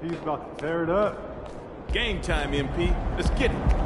He's about to tear it up. Game time, MP. Let's get it.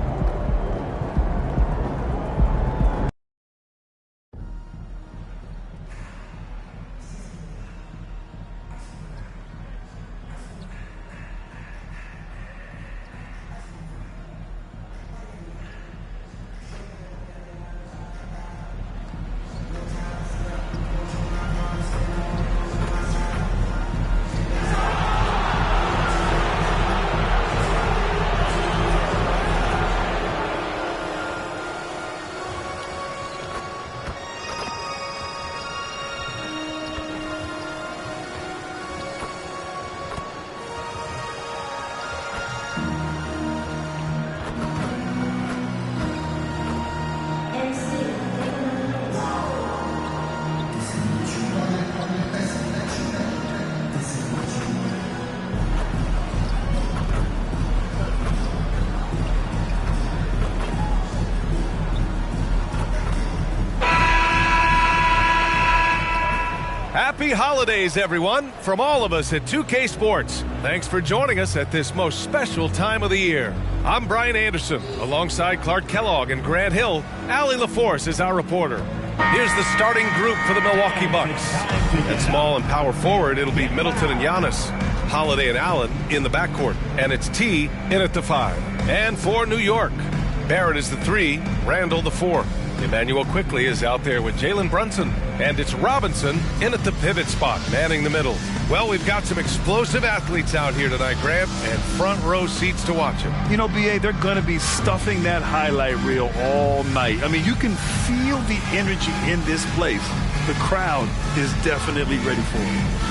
Happy holidays, everyone, from all of us at 2K Sports. Thanks for joining us at this most special time of the year. I'm Brian Anderson, alongside Clark Kellogg and Grant Hill. Allie LaForce is our reporter. Here's the starting group for the Milwaukee Bucks. At small and power forward, it'll be Middleton and Giannis, Holiday and Allen in the backcourt, and it's T in at the 5. And for New York, Barrett is the 3, Randall the 4. Emmanuel Quickley is out there with Jalen Brunson, and it's Robinson in at the pivot spot, manning the middle. Well, we've got some explosive athletes out here tonight, Grant, and front row seats to watch them. You know, B.A., they're going to be stuffing that highlight reel all night. I mean, you can feel the energy in this place. The crowd is definitely ready for it.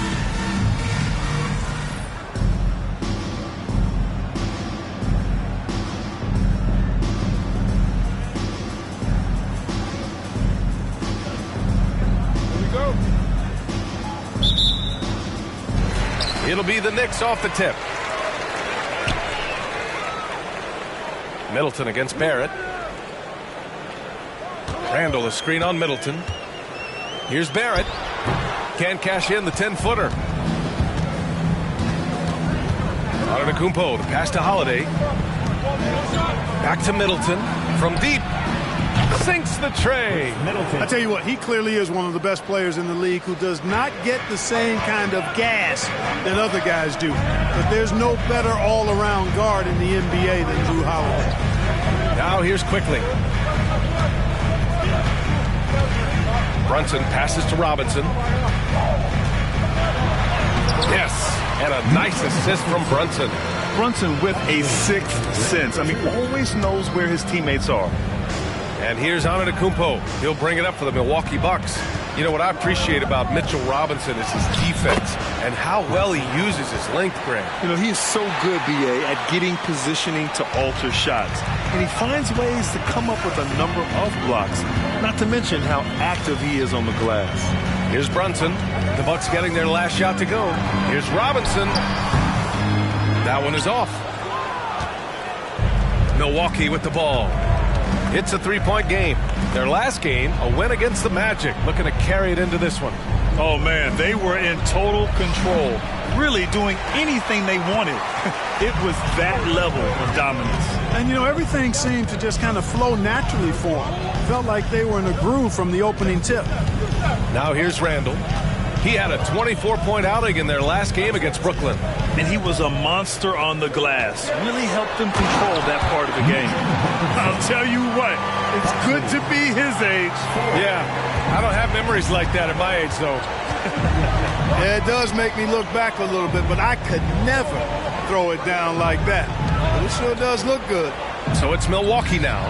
It'll be the Knicks off the tip. Middleton against Barrett. Randall, a screen on Middleton. Here's Barrett. Can't cash in the 10-footer. Antetokounmpo, the pass to Holiday. Back to Middleton from deep. Sinks the tray. I tell you what, he clearly is one of the best players in the league who does not get the same kind of gas than other guys do. But there's no better all-around guard in the NBA than Jrue Holiday. Now here's Quickley. Brunson passes to Robinson. Yes, and a nice assist from Brunson. Brunson with a sixth sense. I mean, always knows where his teammates are. And here's Antetokounmpo. He'll bring it up for the Milwaukee Bucks. You know, what I appreciate about Mitchell Robinson is his defense and how well he uses his length, Grant. You know, he is so good, B.A., at getting positioning to alter shots. And he finds ways to come up with a number of blocks, not to mention how active he is on the glass. Here's Brunson. The Bucks getting their last shot to go. Here's Robinson. That one is off. Milwaukee with the ball. It's a three-point game. Their last game, a win against the Magic, looking to carry it into this one. Oh, man, they were in total control, really doing anything they wanted. It was that level of dominance. And, you know, everything seemed to just kind of flow naturally for them. Felt like they were in a groove from the opening tip. Now here's Randall. He had a 24-point outing in their last game against Brooklyn. And he was a monster on the glass. Really helped them control that part of the game. I'll tell you what, it's good to be his age. Yeah, I don't have memories like that at my age, though. Yeah, it does make me look back a little bit, but I could never throw it down like that. But it sure does look good. So it's Milwaukee now.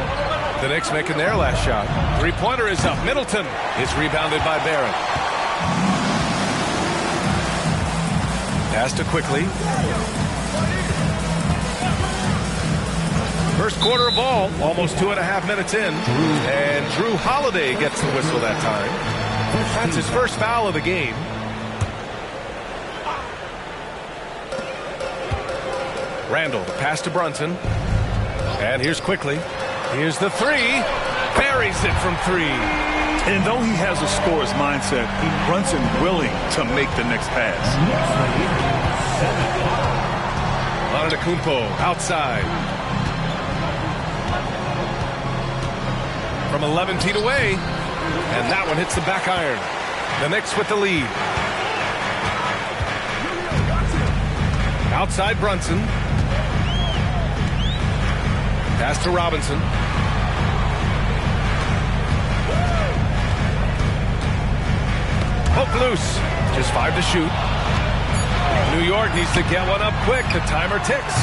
The Knicks making their last shot. Three-pointer is up. Middleton is rebounded by Barrett. Pass to Quickley. First quarter of ball, almost 2.5 minutes in. And Jrue Holiday gets the whistle that time. That's his first foul of the game. Randall, the pass to Brunson. And here's Quickley. Here's the three. Buries it from three. And though he has a scorer's mindset, Brunson willing to make the next pass. Antetokounmpo outside. From 11 feet away, and that one hits the back iron. The Knicks with the lead. Outside Brunson. Pass to Robinson. Hook loose. Just 5 to shoot. New York needs to get one up quick. The timer ticks.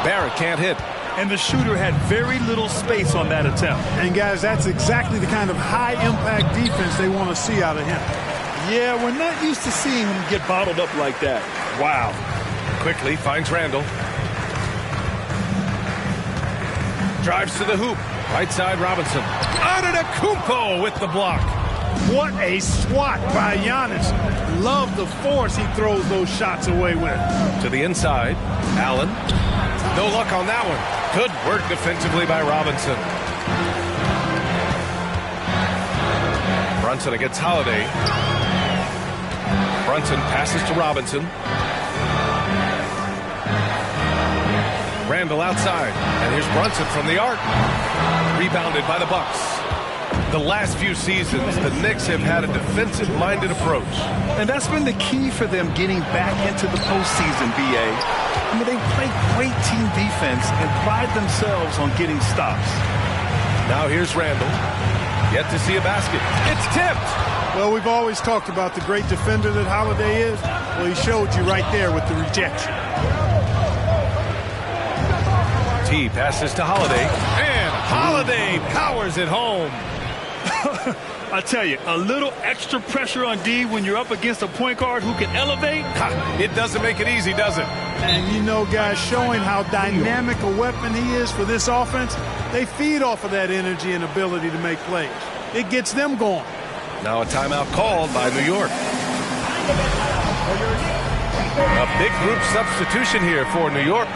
Barrett can't hit. And the shooter had very little space on that attempt. And guys, that's exactly the kind of high-impact defense they want to see out of him. Yeah, we're not used to seeing him get bottled up like that. Wow. Quickly finds Randall. Drives to the hoop. Right side Robinson. Antetokounmpo with the block. What a swat by Giannis. Love the force he throws those shots away with. To the inside. Allen. No luck on that one. Good work defensively by Robinson. Brunson against Holiday. Brunson passes to Robinson. Randall outside. And here's Brunson from the arc. Rebounded by the Bucks. The last few seasons, the Knicks have had a defensive-minded approach. And that's been the key for them getting back into the postseason, B.A. I mean, they play great team defense and pride themselves on getting stops. Now here's Randall. Yet to see a basket. It's tipped. Well, we've always talked about the great defender that Holiday is. Well, he showed you right there with the rejection. T passes to Holiday. And Holiday powers it home. I tell you, a little extra pressure on D when you're up against a point guard who can elevate. It doesn't make it easy, does it? And you know, guys, showing how dynamic a weapon he is for this offense, they feed off of that energy and ability to make plays. It gets them going. Now a timeout called by New York. A big group substitution here for New York.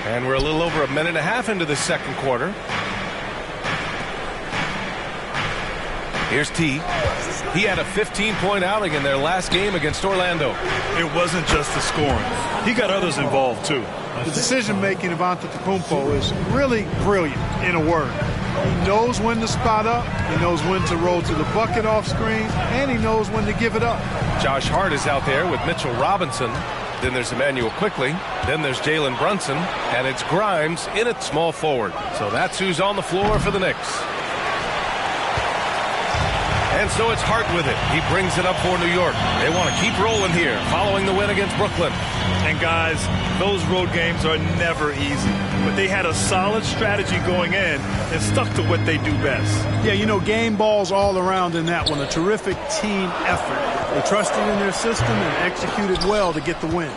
And we're a little over a minute and a half into the second quarter. Here's T. He had a 15-point outing in their last game against Orlando. It wasn't just the scoring. He got others involved, too. The decision-making of Antetokounmpo is really brilliant, in a word. He knows when to spot up, he knows when to roll to the bucket off screen, and he knows when to give it up. Josh Hart is out there with Mitchell Robinson. Then there's Emmanuel Quickly. Then there's Jalen Brunson. And it's Grimes in at small forward. So that's who's on the floor for the Knicks. And so it's Hart with it. He brings it up for New York. They want to keep rolling here, following the win against Brooklyn. And guys, those road games are never easy. But they had a solid strategy going in and stuck to what they do best. Yeah, you know, game balls all around in that one. A terrific team effort. They trusted in their system and executed well to get the win.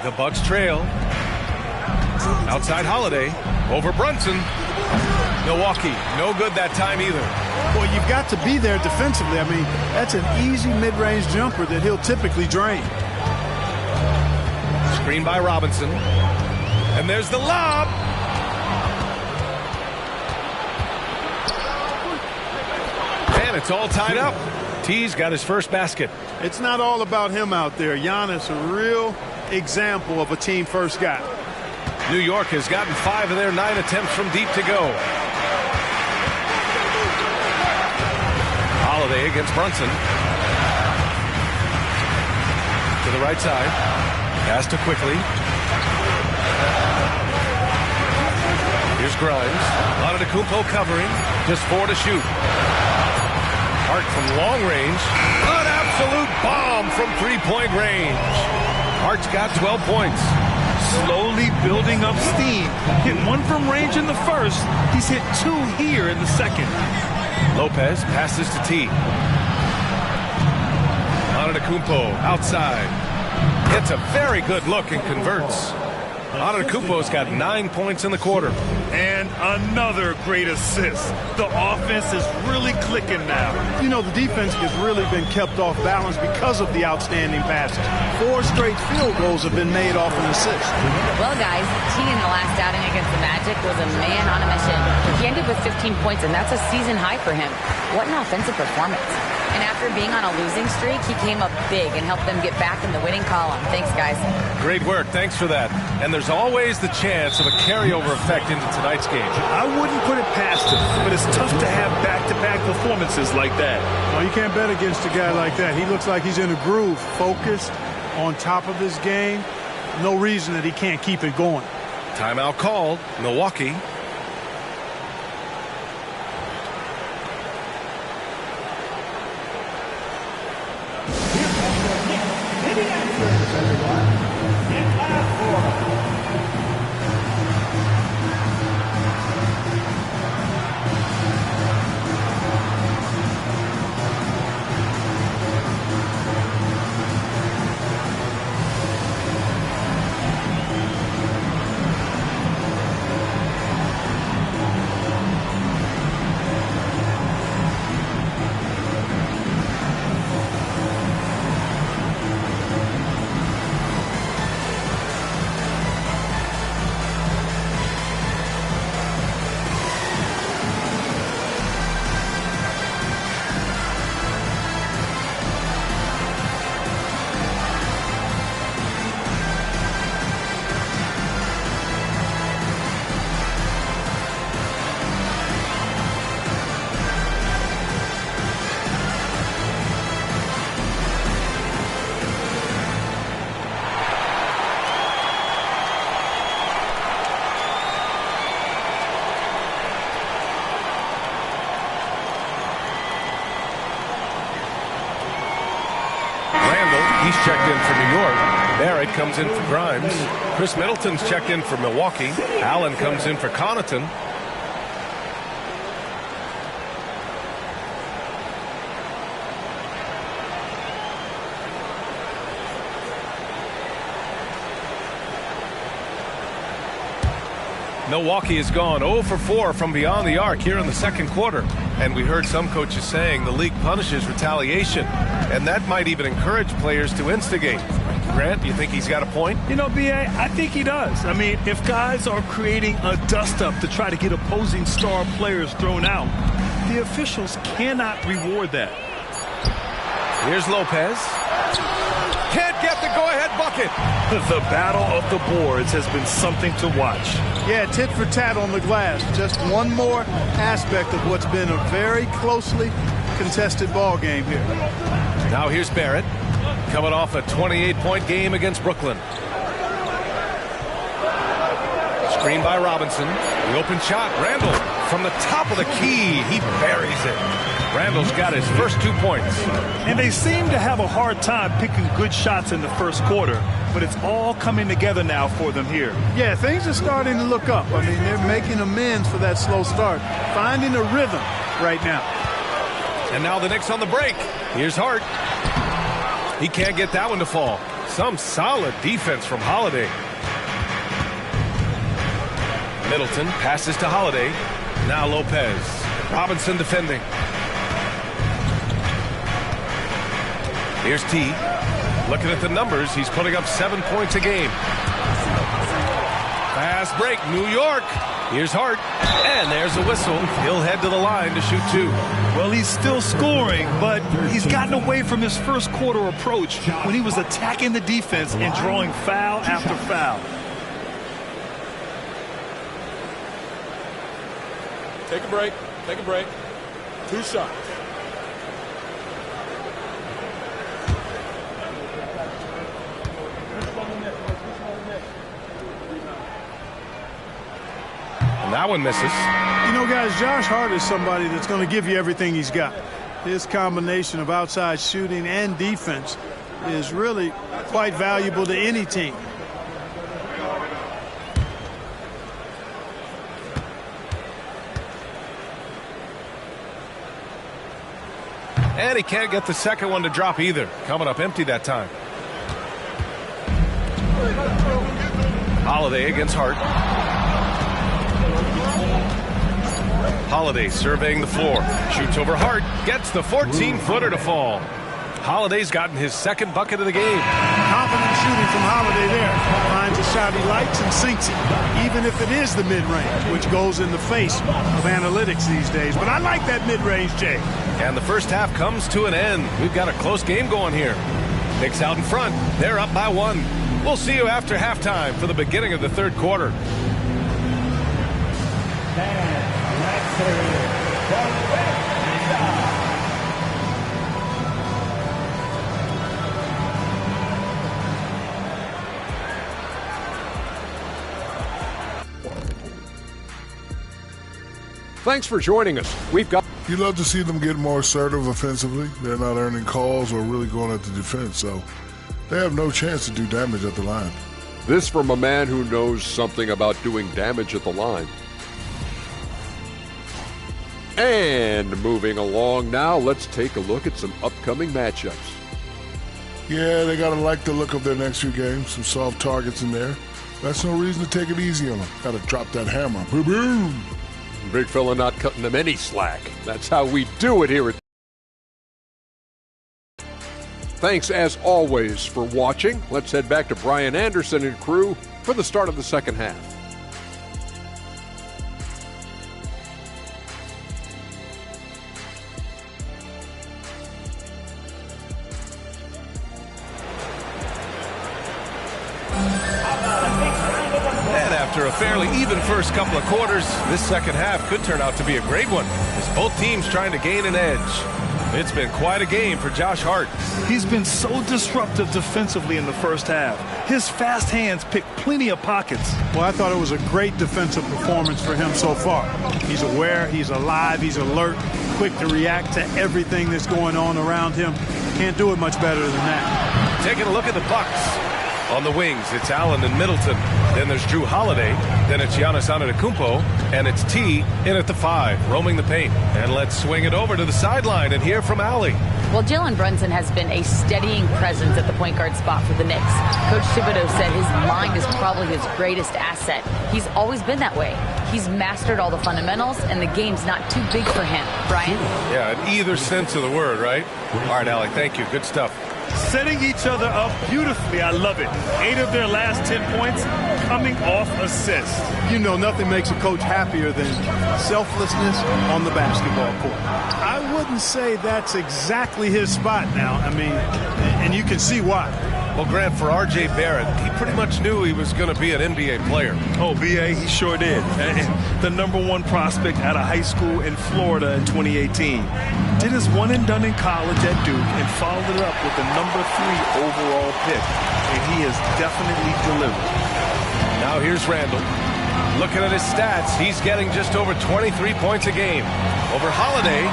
The Bucks trail. Outside Holiday. Over Brunson. Milwaukee, no good that time either. Well, you've got to be there defensively. I mean, that's an easy mid-range jumper that he'll typically drain. Screen by Robinson. And there's the lob. And it's all tied up. T's got his first basket. It's not all about him out there. Giannis, a real example of a team-first guy. New York has gotten 5 of their 9 attempts from deep to go. Holiday against Brunson. To the right side. Pass to Quickly. Here's Grimes. Antetokounmpo covering. Just 4 to shoot. Hart from long range. An absolute bomb from three-point range. Hart's got 12 points. Slowly building up steam. Hit 1 from range in the first. He's hit 2 here in the second. Lopez passes to T. Antetokounmpo outside. Gets a very good look and converts. Antetokounmpo's got 9 points in the quarter. And another great assist. The offense is really clicking now. You know, the defense has really been kept off balance because of the outstanding passes. 4 straight field goals have been made off an assist. Well, guys, T in the last outing against the Magic was a man on a mission. He ended with 15 points, and that's a season high for him. What an offensive performance. And after being on a losing streak, he came up big and helped them get back in the winning column. Thanks, guys. Great work. Thanks for that. And there's always the chance of a carryover effect into tonight's game. I wouldn't put it past him, but it's tough to have back-to-back performances like that. Well, you can't bet against a guy like that. He looks like he's in a groove, focused, on top of his game. No reason that he can't keep it going. Timeout called. Milwaukee. He's checked in for New York. Barrett comes in for Grimes. Chris Middleton's checked in for Milwaukee. Allen comes in for Connaughton. Milwaukee has gone 0 for 4 from beyond the arc here in the second quarter. And we heard some coaches saying the league punishes retaliation. And that might even encourage players to instigate. Grant, do you think he's got a point? You know, B.A., I think he does. I mean, if guys are creating a dust-up to try to get opposing star players thrown out, the officials cannot reward that. Here's Lopez. Can't get the go-ahead bucket. The battle of the boards has been something to watch. Yeah, tit for tat on the glass. Just one more aspect of what's been a very closely contested ball game here. Now here's Barrett, coming off a 28-point game against Brooklyn. Screen by Robinson. The open shot. Randall from the top of the key. He buries it. Randall's got his first 2 points. And they seem to have a hard time picking good shots in the first quarter, but it's all coming together now for them here. Yeah, things are starting to look up. I mean, they're making amends for that slow start, finding a rhythm right now. And now the Knicks on the break. Here's Hart. He can't get that one to fall. Some solid defense from Holiday. Middleton passes to Holiday. Now Lopez. Robinson defending. Here's T. Looking at the numbers, he's putting up 7 points a game. Fast break, New York. Here's Hart. And there's a whistle. He'll head to the line to shoot 2. Well, he's still scoring, but he's gotten away from his first quarter approach when he was attacking the defense and drawing foul after foul. Take a break. Take a break. 2 shots. And that one misses. You know, guys, Josh Hart is somebody that's going to give you everything he's got. His combination of outside shooting and defense is really quite valuable to any team. And he can't get the second one to drop either. Coming up empty that time. Holiday against Hart. Holiday surveying the floor. Shoots over Hart. Gets the 14-footer to fall. Holiday's gotten his second bucket of the game. Confident shooting from Holiday there. Finds a shot he likes and sinks it, even if it is the mid-range, which goes in the face of analytics these days. But I like that mid-range, Jay. And the first half comes to an end. We've got a close game going here. Knicks out in front. They're up by 1. We'll see you after halftime for the beginning of the third quarter. Thanks for joining us. We've got... You love to see them get more assertive offensively. They're not earning calls or really going at the defense, so they have no chance to do damage at the line. This from a man who knows something about doing damage at the line. And moving along now, let's take a look at some upcoming matchups. Yeah, they got to like the look of their next few games. Some soft targets in there. That's no reason to take it easy on them. Got to drop that hammer. Boom, boom. Big fella not cutting them any slack. That's how we do it here at... Thanks, as always, for watching. Let's head back to Brian Anderson and crew for the start of the second half. After a fairly even first couple of quarters, this second half could turn out to be a great one, as both teams trying to gain an edge. It's been quite a game for Josh Hart. He's been so disruptive defensively in the first half. His fast hands pick plenty of pockets. Well, I thought it was a great defensive performance for him so far. He's aware, he's alive, he's alert, quick to react to everything that's going on around him. Can't do it much better than that. Taking a look at the Bucks. On the wings, it's Allen and Middleton. Then there's Drew Holiday. Then it's Giannis Antetokounmpo. And it's T in at the 5, roaming the paint. And let's swing it over to the sideline and hear from Allie. Well, Jalen Brunson has been a steadying presence at the point guard spot for the Knicks. Coach Thibodeau said his mind is probably his greatest asset. He's always been that way. He's mastered all the fundamentals, and the game's not too big for him. Brian? Yeah, in either sense of the word, right? All right, Allie, thank you. Good stuff. Setting each other up beautifully. I love it. 8 of their last 10 points coming off assists. You know, nothing makes a coach happier than selflessness on the basketball court. I wouldn't say that's exactly his spot now. I mean, and you can see why. Well, Grant, for R.J. Barrett, he pretty much knew he was going to be an NBA player. Oh, B.A., he sure did. And the #1 prospect out of high school in Florida in 2018. Did his one and done in college at Duke and followed it up with the #3 overall pick. And he has definitely delivered. Now here's Randall. Looking at his stats, he's getting just over 23 points a game. Over Holiday,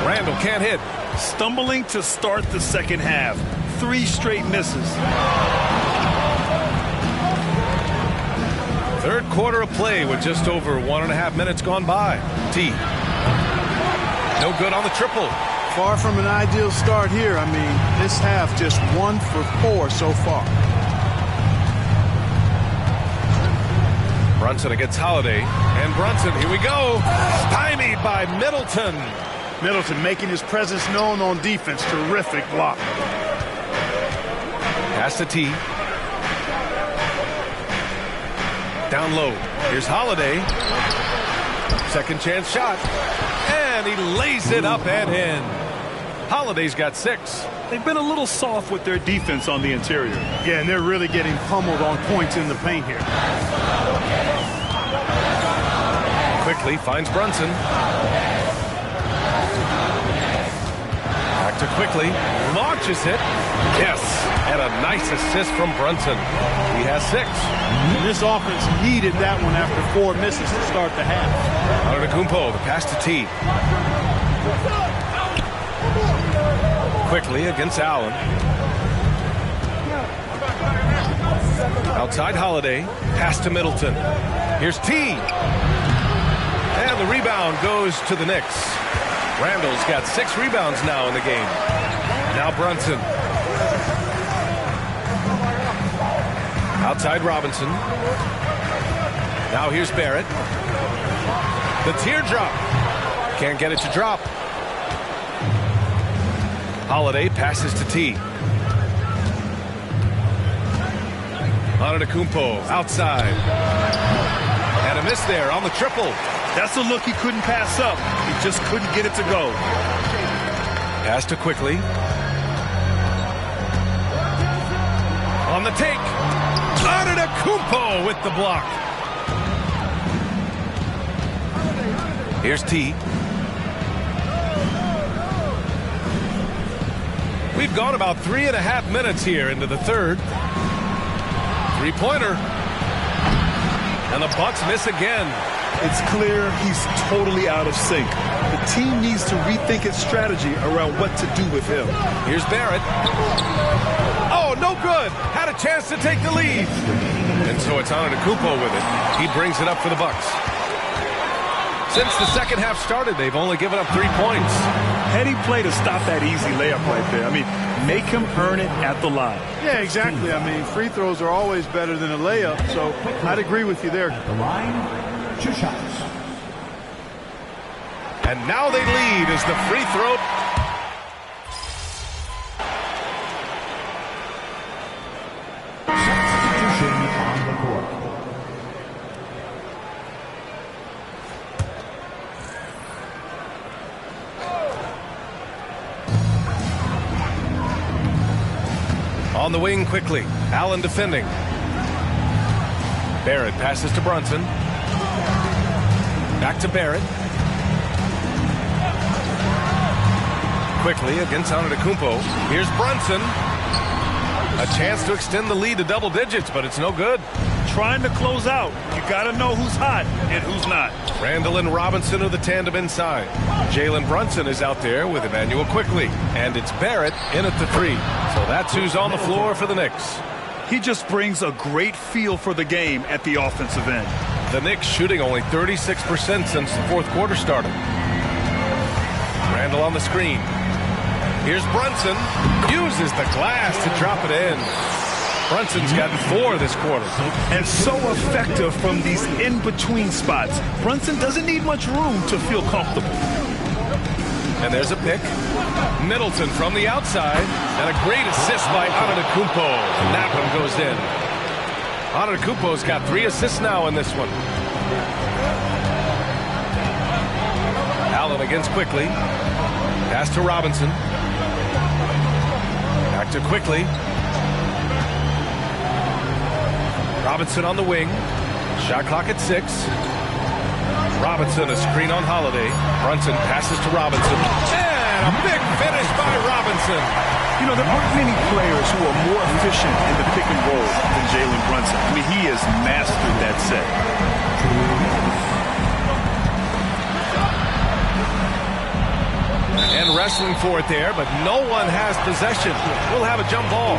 Randall can't hit. Stumbling to start the second half. 3 straight misses. Third quarter of play with just over 1.5 minutes gone by. T. No good on the triple. Far from an ideal start here. I mean, this half just 1 for 4 so far. Brunson against Holiday. And Brunson, here we go. Stymied by Middleton. Middleton making his presence known on defense. Terrific block. Pass to T. Down low. Here's Holiday. Second chance shot. And he lays it up and in. Holiday's got 6. They've been a little soft with their defense on the interior. Yeah, and they're really getting pummeled on points in the paint here. Quickly finds Brunson. Back to Quickly. Launches it. Yes. And a nice assist from Brunson. He has 6. And this offense needed that one after 4 misses to start the half. Antetokounmpo, the pass to T. Quickly against Allen. Outside Holiday. Pass to Middleton. Here's T. And the rebound goes to the Knicks. Randall's got 6 rebounds now in the game. Now Brunson. Outside Robinson. Now here's Barrett. The teardrop. Can't get it to drop. Holiday passes to T. Antetokounmpo outside. And a miss there on the triple. That's a look he couldn't pass up. He just couldn't get it to go. Pass to Quickly. On the take. Antetokounmpo with the block. Here's T. We've gone about 3.5 minutes here into the third. Three-pointer. And the Bucks miss again. It's clear he's totally out of sync. The team needs to rethink its strategy around what to do with him. Here's Barrett. Oh, no good. Had a chance to take the lead. And so it's Antetokounmpo with it. He brings it up for the Bucks. Since the second half started, they've only given up 3 points. Heady play to stop that easy layup right there. I mean, make him earn it at the line. Yeah, exactly. I mean, free throws are always better than a layup, so I'd agree with you there. The line, 2 shots. And now they lead as the free throw. Substitution on the court. On the wing quickly. Allen defending. Barrett passes to Brunson. Back to Barrett. Quickly against Antetokounmpo. Here's Brunson. A chance to extend the lead to double digits, but it's no good. Trying to close out. You got to know who's hot and who's not. Randall and Robinson are the tandem inside. Jalen Brunson is out there with Emmanuel Quickly. And it's Barrett in at the 3. So that's who's on the floor for the Knicks. He just brings a great feel for the game at the offensive end. The Knicks shooting only 36% since the fourth quarter started. Randall on the screen. Here's Brunson. Uses the glass to drop it in. Brunson's gotten 4 this quarter. And so effective from these in-between spots. Brunson doesn't need much room to feel comfortable. And there's a pick. Middleton from the outside. And a great assist by Antetokounmpo. And that one goes in. Antetokounmpo's got 3 assists now in this one. Allen against Quickly. Pass to Robinson. Back to Quickly. Robinson on the wing. Shot clock at 6. Robinson, a screen on Holiday. Brunson passes to Robinson. And a big finish by Robinson. You know, there aren't many players who are more efficient in the pick and roll than Jalen Brunson. I mean, he has mastered that set. And wrestling for it there, but no one has possession. We'll have a jump ball.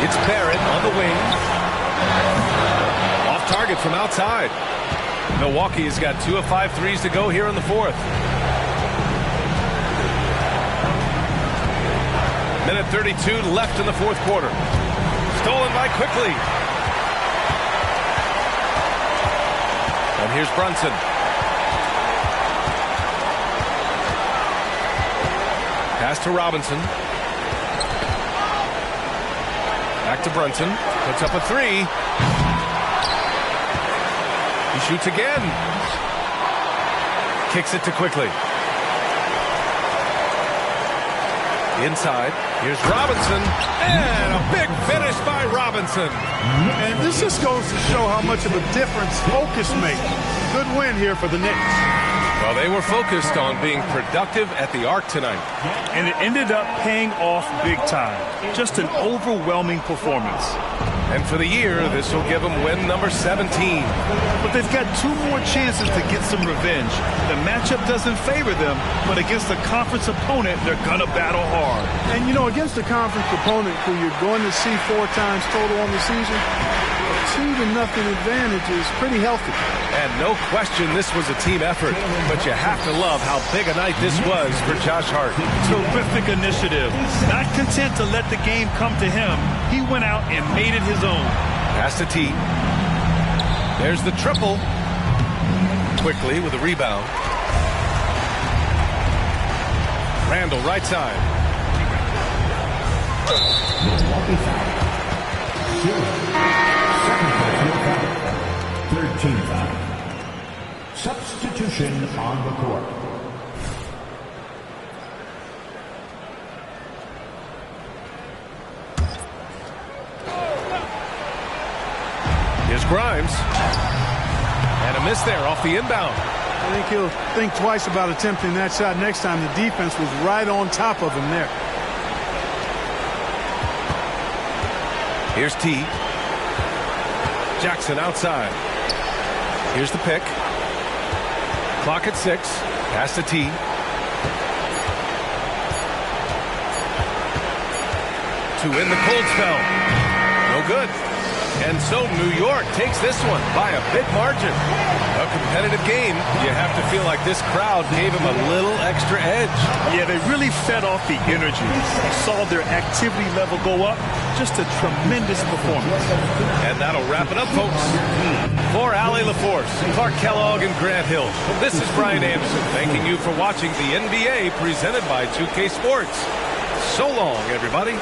It's Barrett on the wing. Off target from outside. Milwaukee has got 2 of 5 threes to go here in the fourth. Minute 32 left in the fourth quarter. Stolen by Quickly. And here's Brunson. Pass to Robinson. Back to Brunson. Puts up a 3. He shoots again. Kicks it to Quickly. Inside. Here's Robinson. And a big finish by Robinson. And this just goes to show how much of a difference focus makes. Good win here for the Knicks. Well, they were focused on being productive at the arc tonight. And it ended up paying off big time. Just an overwhelming performance. And for the year, this will give them win number 17. But they've got 2 more chances to get some revenge. The matchup doesn't favor them, but against a conference opponent, they're going to battle hard. And, you know, against a conference opponent who you're going to see 4 times total on the season, a 2-0 advantage is pretty healthy. And no question this was a team effort, but you have to love how big a night this was for Josh Hart. Terrific initiative. Not content to let the game come to him, he went out and made it his own. Pass to T. There's the triple. Quickly with a rebound. Randall, right side. Milwaukee foul. 13 foul. Substitution on the court. Here's Grimes. And a miss there off the inbound. I think he'll think twice about attempting that shot next time. The defense was right on top of him there. Here's T. Jackson outside. Here's the pick. Clock at 6. Pass to T. To win the cold spell. No good. And so New York takes this one by a big margin. A competitive game. You have to feel like this crowd gave him a little extra edge. Yeah, they really fed off the energy. You saw their activity level go up. Just a tremendous performance. And that'll wrap it up, folks. For Allie LaForce, Clark Kellogg, and Grant Hill, this is Brian Anderson thanking you for watching the NBA presented by 2K Sports. So long, everybody.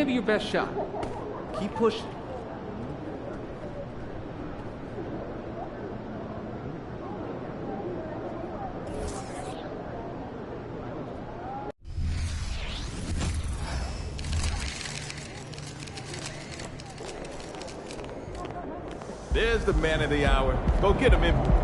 gave it your best shot. Keep pushing. There's the man of the hour. Go get him in.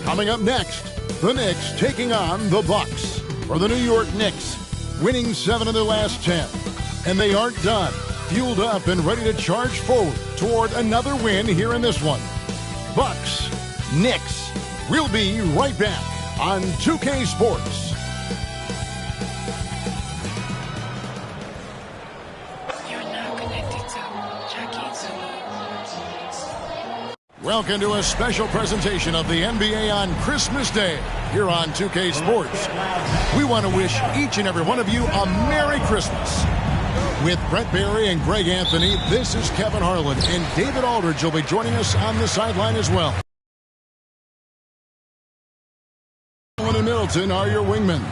Coming up next, the Knicks taking on the Bucks. For the New York Knicks, winning 7 of their last 10. And they aren't done. Fueled up and ready to charge forward toward another win here in this one. Bucks, Knicks. We'll be right back on 2K Sports. Welcome to a special presentation of the NBA on Christmas Day here on 2K Sports. We want to wish each and every one of you a Merry Christmas. With Brent Barry and Greg Anthony, this is Kevin Harlan, and David Aldridge will be joining us on the sideline as well. Allen and Middleton are your wingmen.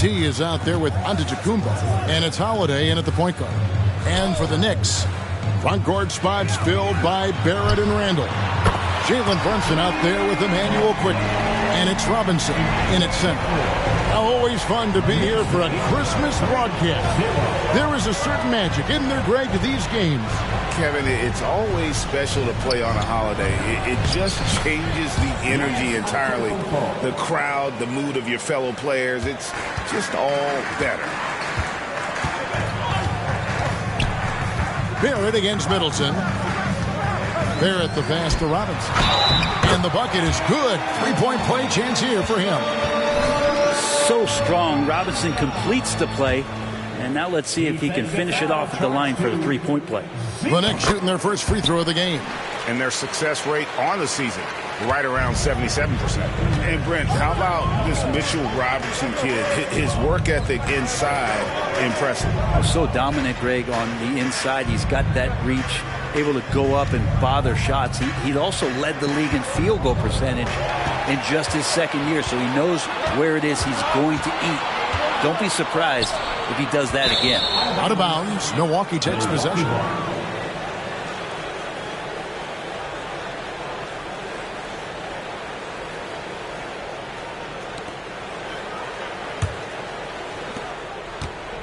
T is out there with Antetokounmpo, and it's Holiday in at the point guard. And for the Knicks, front guard spots filled by Barrett and Randall. Jalen Brunson out there with Emmanuel Quickly. And it's Robinson in at center. Now, always fun to be here for a Christmas broadcast. There is a certain magic, isn't there, Greg, to these games? Kevin, it's always special to play on a holiday. It just changes the energy entirely. The crowd, the mood of your fellow players, it's just all better. Barrett against Middleton. Barrett the pass to Robinson. And the bucket is good. Three-point play chance here for him. So strong. Robinson completes the play. And now let's see if he can finish it off at the line for the three-point play. The Knicks shooting their first free throw of the game. And their success rate on the season, right around 77%. And Brent, how about this Mitchell Robinson kid? His work ethic inside, impressive. So dominant, Greg, on the inside. He's got that reach, able to go up and bother shots. He'd also led the league in field goal percentage in just his second year, so he knows where it is he's going to eat. Don't be surprised if he does that again. Out of bounds, Milwaukee takes possession.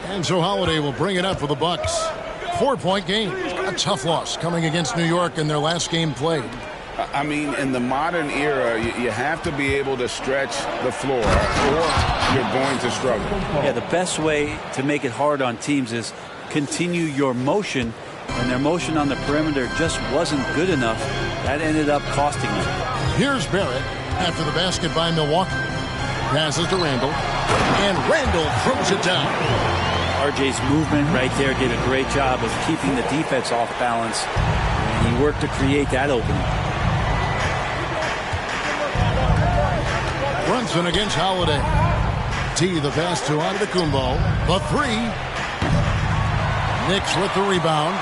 And so Holiday will bring it up for the Bucks. 4-point game. A tough loss coming against New York in their last game played. I mean, in the modern era, you have to be able to stretch the floor or you're going to struggle. Yeah, the best way to make it hard on teams is continue your motion, and their motion on the perimeter just wasn't good enough. That ended up costing them. Here's Barrett after the basket by Milwaukee. Passes to Randall, and Randall throws it down. RJ's movement right there did a great job of keeping the defense off balance, and he worked to create that opening. Brunson against Holiday. T the pass to Antetokounmpo. The three. Knicks with the rebound.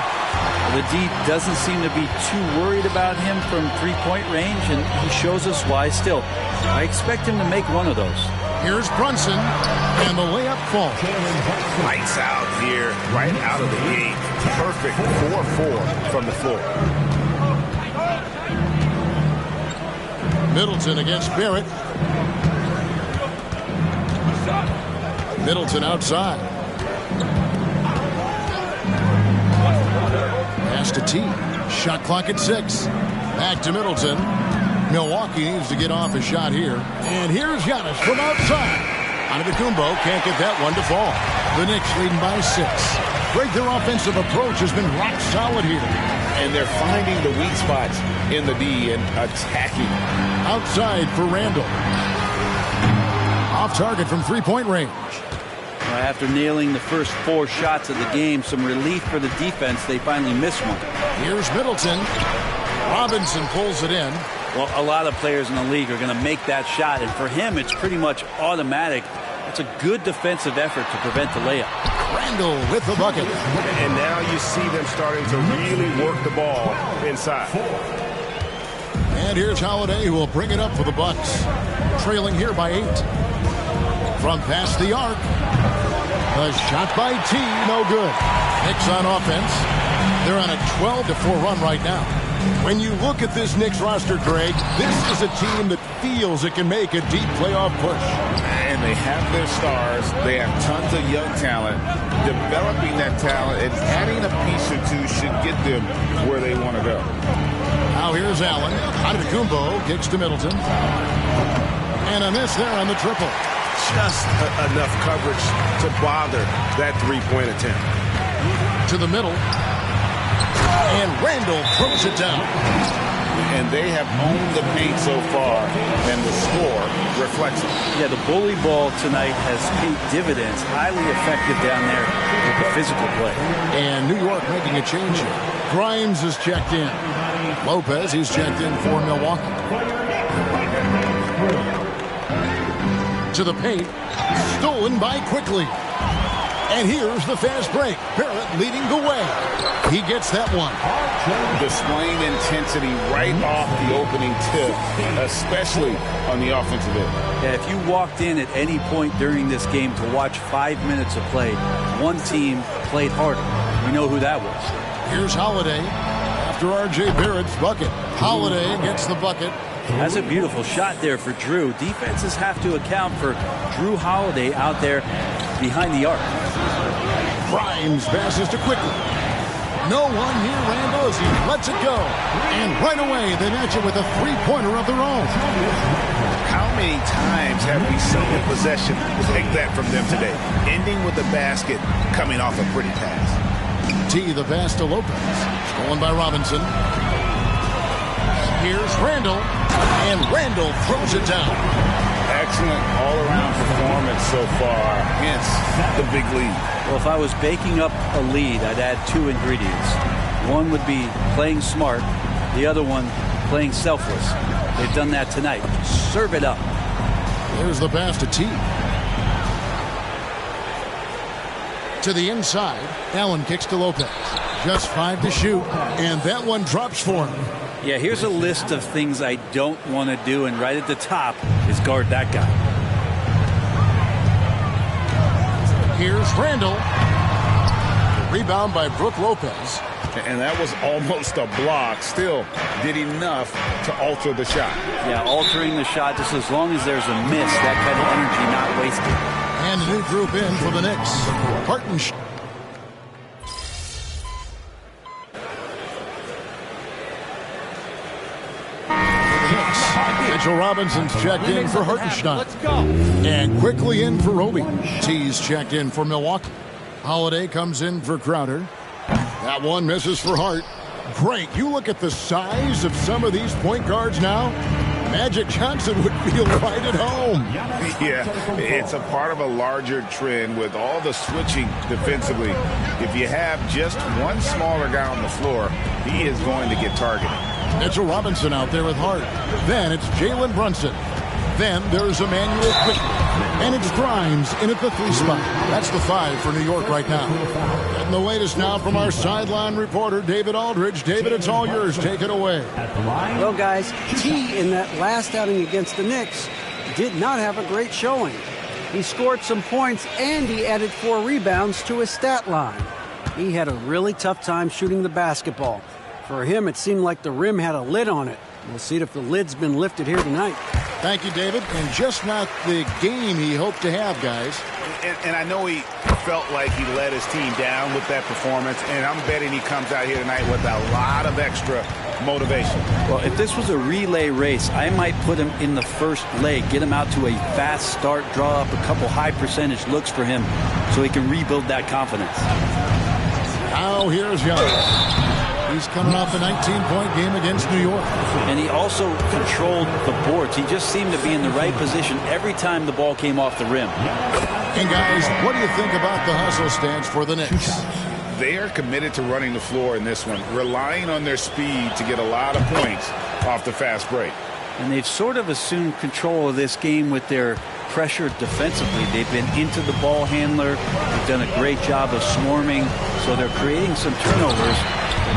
The D doesn't seem to be too worried about him from three-point range, and he shows us why still. I expect him to make one of those. Here's Brunson, and the layup falls. Lights out here, right out of the gate. Perfect 4-4 from the floor. Middleton against Barrett. Middleton outside. Pass to T. Shot clock at 6. Back to Middleton. Milwaukee needs to get off a shot here. And here's Giannis from outside. Antetokounmpo can't get that one to fall. The Knicks leading by 6. Greg, their offensive approach has been rock solid here. And they're finding the weak spots in the D and attacking. Outside for Randall. Off target from three-point range. After nailing the first 4 shots of the game, some relief for the defense. They finally missed one. Here's Middleton. Robinson pulls it in. Well, a lot of players in the league are going to make that shot, and for him, it's pretty much automatic. It's a good defensive effort to prevent the layup. Randall with the bucket. And now you see them starting to really work the ball inside. And here's Holiday, who will bring it up for the Bucks. Trailing here by 8. From past the arc. A shot by T, no good. Knicks on offense. They're on a 12-4 run right now. When you look at this Knicks roster, Greg, this is a team that feels it can make a deep playoff push. And they have their stars. They have tons of young talent. Developing that talent and adding a piece or two should get them where they want to go. Now here's Allen. Antetokounmpo kicks to Middleton. And a miss there on the triple. Just enough coverage to bother that three-point attempt. To the middle. And Randall throws it down. And they have owned the paint so far, and the score reflects it. Yeah, the bully ball tonight has paid dividends. Highly effective down there with the physical play. And New York making a change here. Grimes is checked in. Lopez, he's checked in for Milwaukee. To the paint. Stolen by Quickly. And here's the fast break. Barrett leading the way. He gets that one. Displaying intensity right off the opening tip, especially on the offensive end. Yeah, if you walked in at any point during this game to watch 5 minutes of play, one team played harder. We know who that was. Here's Holiday after R.J. Barrett's bucket. Holiday gets the bucket. That's a beautiful shot there for Drew. Defenses have to account for Drew Holiday out there behind the arc. Grimes passes to Quickly. No one near Randall as he lets it go. And right away, they match it with a three-pointer of their own. How many times have we seen a possession like that from them today? Ending with the basket, coming off a pretty pass. T, the pass to Lopez. Stolen by Robinson. Here's Randall. And Randall throws it down. Excellent all-around performance so far, hence the big lead. Well, if I was baking up a lead, I'd add 2 ingredients. One would be playing smart. The other one, playing selfless. They've done that tonight. Serve it up. There's the pass to T. To the inside. Allen kicks to Lopez. Just 5 to shoot. And that one drops for him. Yeah, here's a list of things I don't want to do, and right at the top is guard that guy. Here's Randall. Rebound by Brook Lopez. And that was almost a block. Still did enough to alter the shot. Yeah, altering the shot just as long as there's a miss. That kind of energy not wasted. And a new group in for the Knicks. Hartenstein. Mitchell Robinson's checked in for Hartenstein. Let's go. And quickly in for Roby. T's checked in for Milwaukee. Holiday comes in for Crowder. That one misses for Hart. Great. You look at the size of some of these point guards now. Magic Johnson would feel right at home. Yeah, it's a part of a larger trend with all the switching defensively. If you have just one smaller guy on the floor, he is going to get targeted. Mitchell Robinson out there with Hart. Then it's Jalen Brunson. Then there's Emmanuel Quickly. And it's Grimes in at the 3 spot. That's the 5 for New York right now. And the latest now from our sideline reporter, David Aldridge. David, it's all yours. Take it away. Well, guys, T in that last outing against the Knicks did not have a great showing. He scored some points and he added 4 rebounds to his stat line. He had a really tough time shooting the basketball. For him, it seemed like the rim had a lid on it. We'll see if the lid's been lifted here tonight. Thank you, David. And just not the game he hoped to have, guys. And I know he felt like he let his team down with that performance, and I'm betting he comes out here tonight with a lot of extra motivation. Well, if this was a relay race, I might put him in the first leg, get him out to a fast start, draw up a couple high percentage looks for him so he can rebuild that confidence. Now here's Young. He's coming off a 19-point game against New York. And he also controlled the boards. He just seemed to be in the right position every time the ball came off the rim. And guys, what do you think about the hustle stance for the Knicks? They are committed to running the floor in this one, relying on their speed to get a lot of points off the fast break. And they've sort of assumed control of this game with their pressure defensively. They've been into the ball handler. They've done a great job of swarming. So they're creating some turnovers.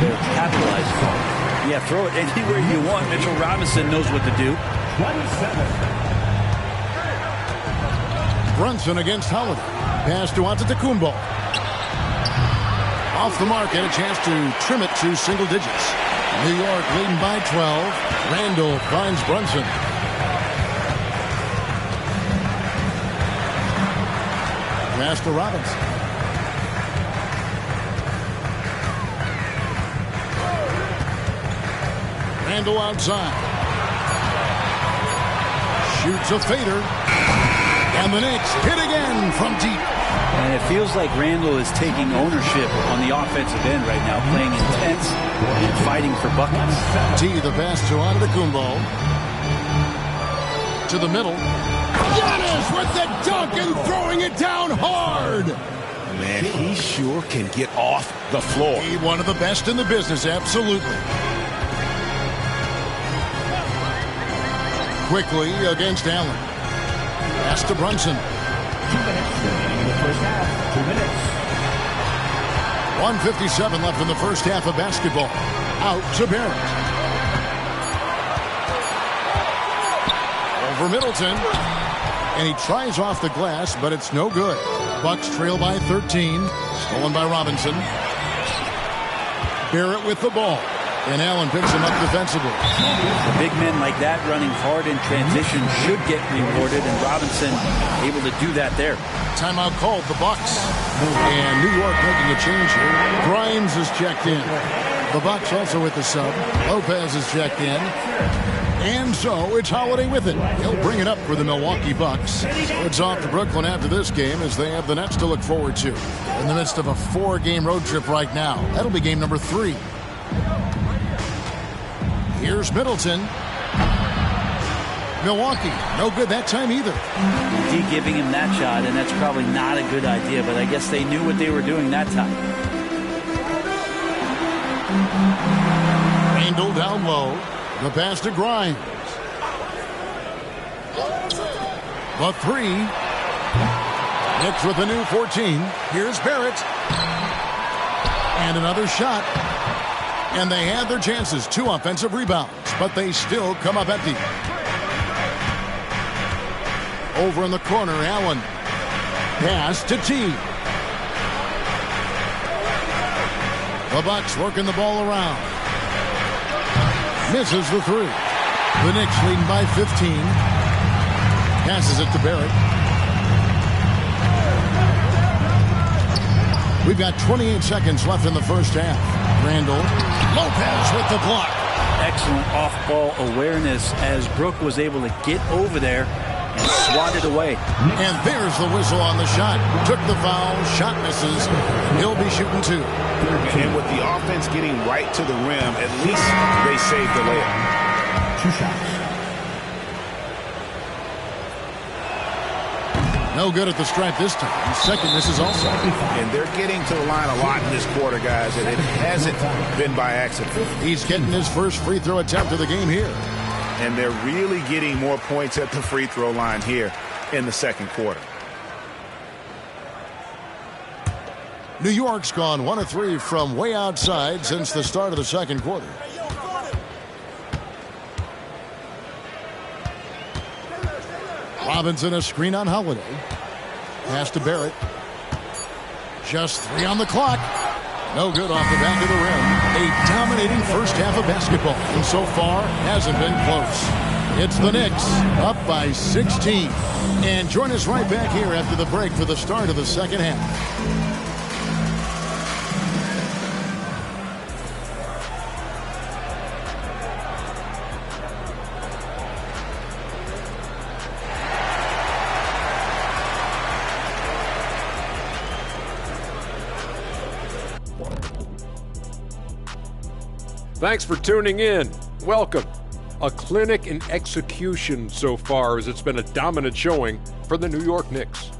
They're capitalizing on it. Yeah, throw it anywhere you want. Mitchell Robinson knows what to do. 27. Brunson against Holiday. Pass to Antetokounmpo. Off the mark and a chance to trim it to single digits. New York leading by 12. Randall finds Brunson. Pass to Robinson. Randall outside. Shoots a fader. And the Knicks hit again from deep. And it feels like Randall is taking ownership on the offensive end right now, playing intense and fighting for buckets. T, the pass to Antetokounmpo. To the middle. Giannis with the dunk and throwing it down hard. Man, he sure can get off the floor. He one of the best in the business, absolutely. Quickly against Allen. Pass to Brunson. 2 minutes remaining in the first half. 2 minutes. 1:57 left in the first half of basketball. Out to Barrett. Over Middleton. And he tries off the glass, but it's no good. Bucks trail by 13. Stolen by Robinson. Barrett with the ball. And Allen picks him up defensively. Big men like that running hard in transition should get rewarded, and Robinson able to do that there. Timeout called, the Bucks. And New York making a change here. Grimes is checked in. The Bucks also with the sub. Lopez is checked in. And so it's Holiday with it. He'll bring it up for the Milwaukee Bucks. It's off to Brooklyn after this game as they have the Nets to look forward to. In the midst of a 4-game road trip right now. That'll be game number 3. Here's Middleton. Milwaukee, no good that time either. D giving him that shot, and that's probably not a good idea, but I guess they knew what they were doing that time. Randall down low. The pass to Grimes. The 3. Knicks with a new 14. Here's Barrett. And another shot. And they had their chances. 2 offensive rebounds. But they still come up empty. Over in the corner, Allen. Pass to T. The Bucks working the ball around. Misses the 3. The Knicks leading by 15. Passes it to Barrett. We've got 28 seconds left in the first half. Randall. Lopez with the block. Excellent off-ball awareness as Brook was able to get over there and swat it away. And there's the whistle on the shot. Took the foul. Shot misses. He'll be shooting 2. And with the offense getting right to the rim, at least they saved the layup. 2 shots. No good at the stripe this time. Second misses also. And they're getting to the line a lot in this quarter, guys, and it hasn't been by accident. He's getting his first free throw attempt of the game here. And they're really getting more points at the free throw line here in the second quarter. New York's gone 1 of 3 from way outside since the start of the second quarter. Robinson a screen on Holiday. Pass to Barrett. Just 3 on the clock. No good off the back of the rim. A dominating first half of basketball. And so far, hasn't been close. It's the Knicks up by 16. And join us right back here after the break for the start of the second half. Thanks for tuning in. Welcome. A clinic in execution so far, as it's been a dominant showing for the New York Knicks.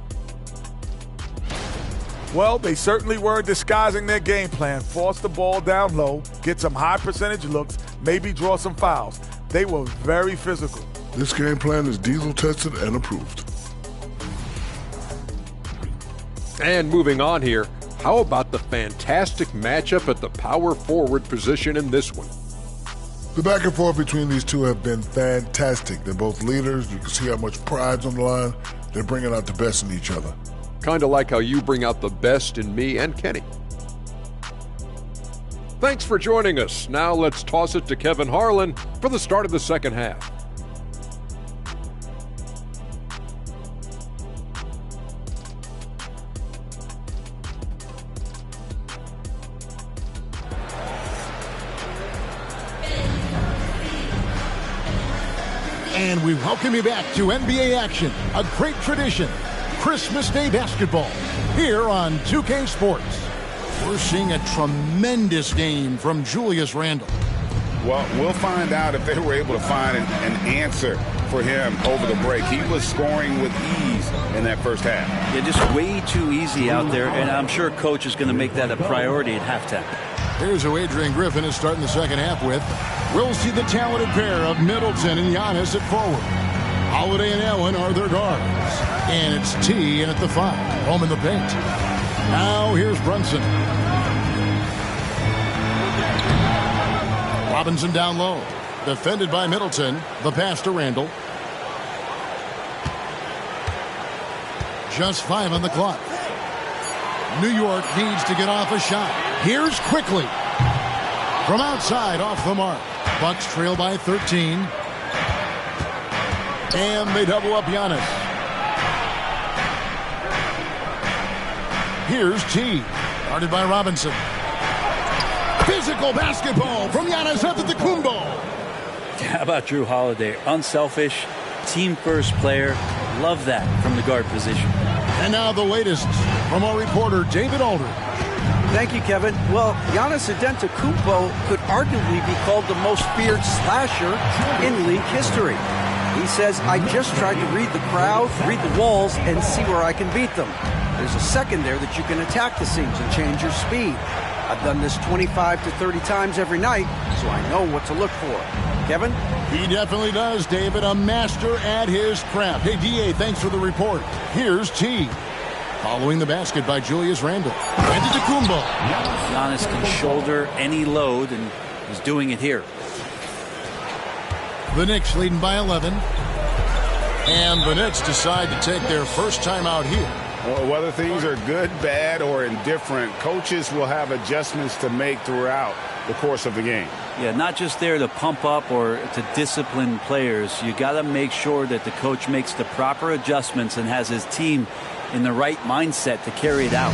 Well, they certainly were disguising their game plan. Force the ball down low, get some high percentage looks, maybe draw some fouls. They were very physical. This game plan is diesel tested and approved. And moving on here, how about the fantastic matchup at the power forward position in this one? The back and forth between these two have been fantastic. They're both leaders. You can see how much pride's on the line. They're bringing out the best in each other. Kind of like how you bring out the best in me and Kenny. Thanks for joining us. Now let's toss it to Kevin Harlan for the start of the second half. And we welcome you back to NBA action, a great tradition, Christmas Day basketball, here on 2K Sports. We're seeing a tremendous game from Julius Randle. Well, we'll find out if they were able to find an answer for him over the break. He was scoring with ease in that first half. Yeah, just way too easy out there, and I'm sure Coach is going to make that a priority at halftime. Here's who Adrian Griffin is starting the second half with. We'll see the talented pair of Middleton and Giannis at forward. Holiday and Allen are their guards. And it's T in at the 5, home in the paint. Now here's Brunson. Robinson down low. Defended by Middleton. The pass to Randle. Just 5 on the clock. New York needs to get off a shot. Here's Quickly. From outside, off the mark. Bucks trail by 13. And they double up Giannis. Here's T. Guarded by Robinson. Physical basketball from Giannis Antetokounmpo. How about Drew Holiday? Unselfish, team-first player. Love that from the guard position. And now the latest from our reporter, David Aldridge. Thank you, Kevin. Well, Giannis Antetokounmpo could arguably be called the most feared slasher in league history. He says, I just tried to read the crowd, read the walls, and see where I can beat them. There's a second there that you can attack the seams and change your speed. I've done this 25 to 30 times every night, so I know what to look for. Kevin? He definitely does, David. A master at his craft. Hey, D.A., thanks for the report. Here's T. Following the basket by Julius Randle. Antetokounmpo. Giannis can shoulder any load, and he's doing it here. The Knicks leading by 11. And the Knicks decide to take their first time out here. Well, whether things are good, bad, or indifferent, coaches will have adjustments to make throughout the course of the game. Yeah, not just there to pump up or to discipline players. You got to make sure that the coach makes the proper adjustments and has his team in the right mindset to carry it out.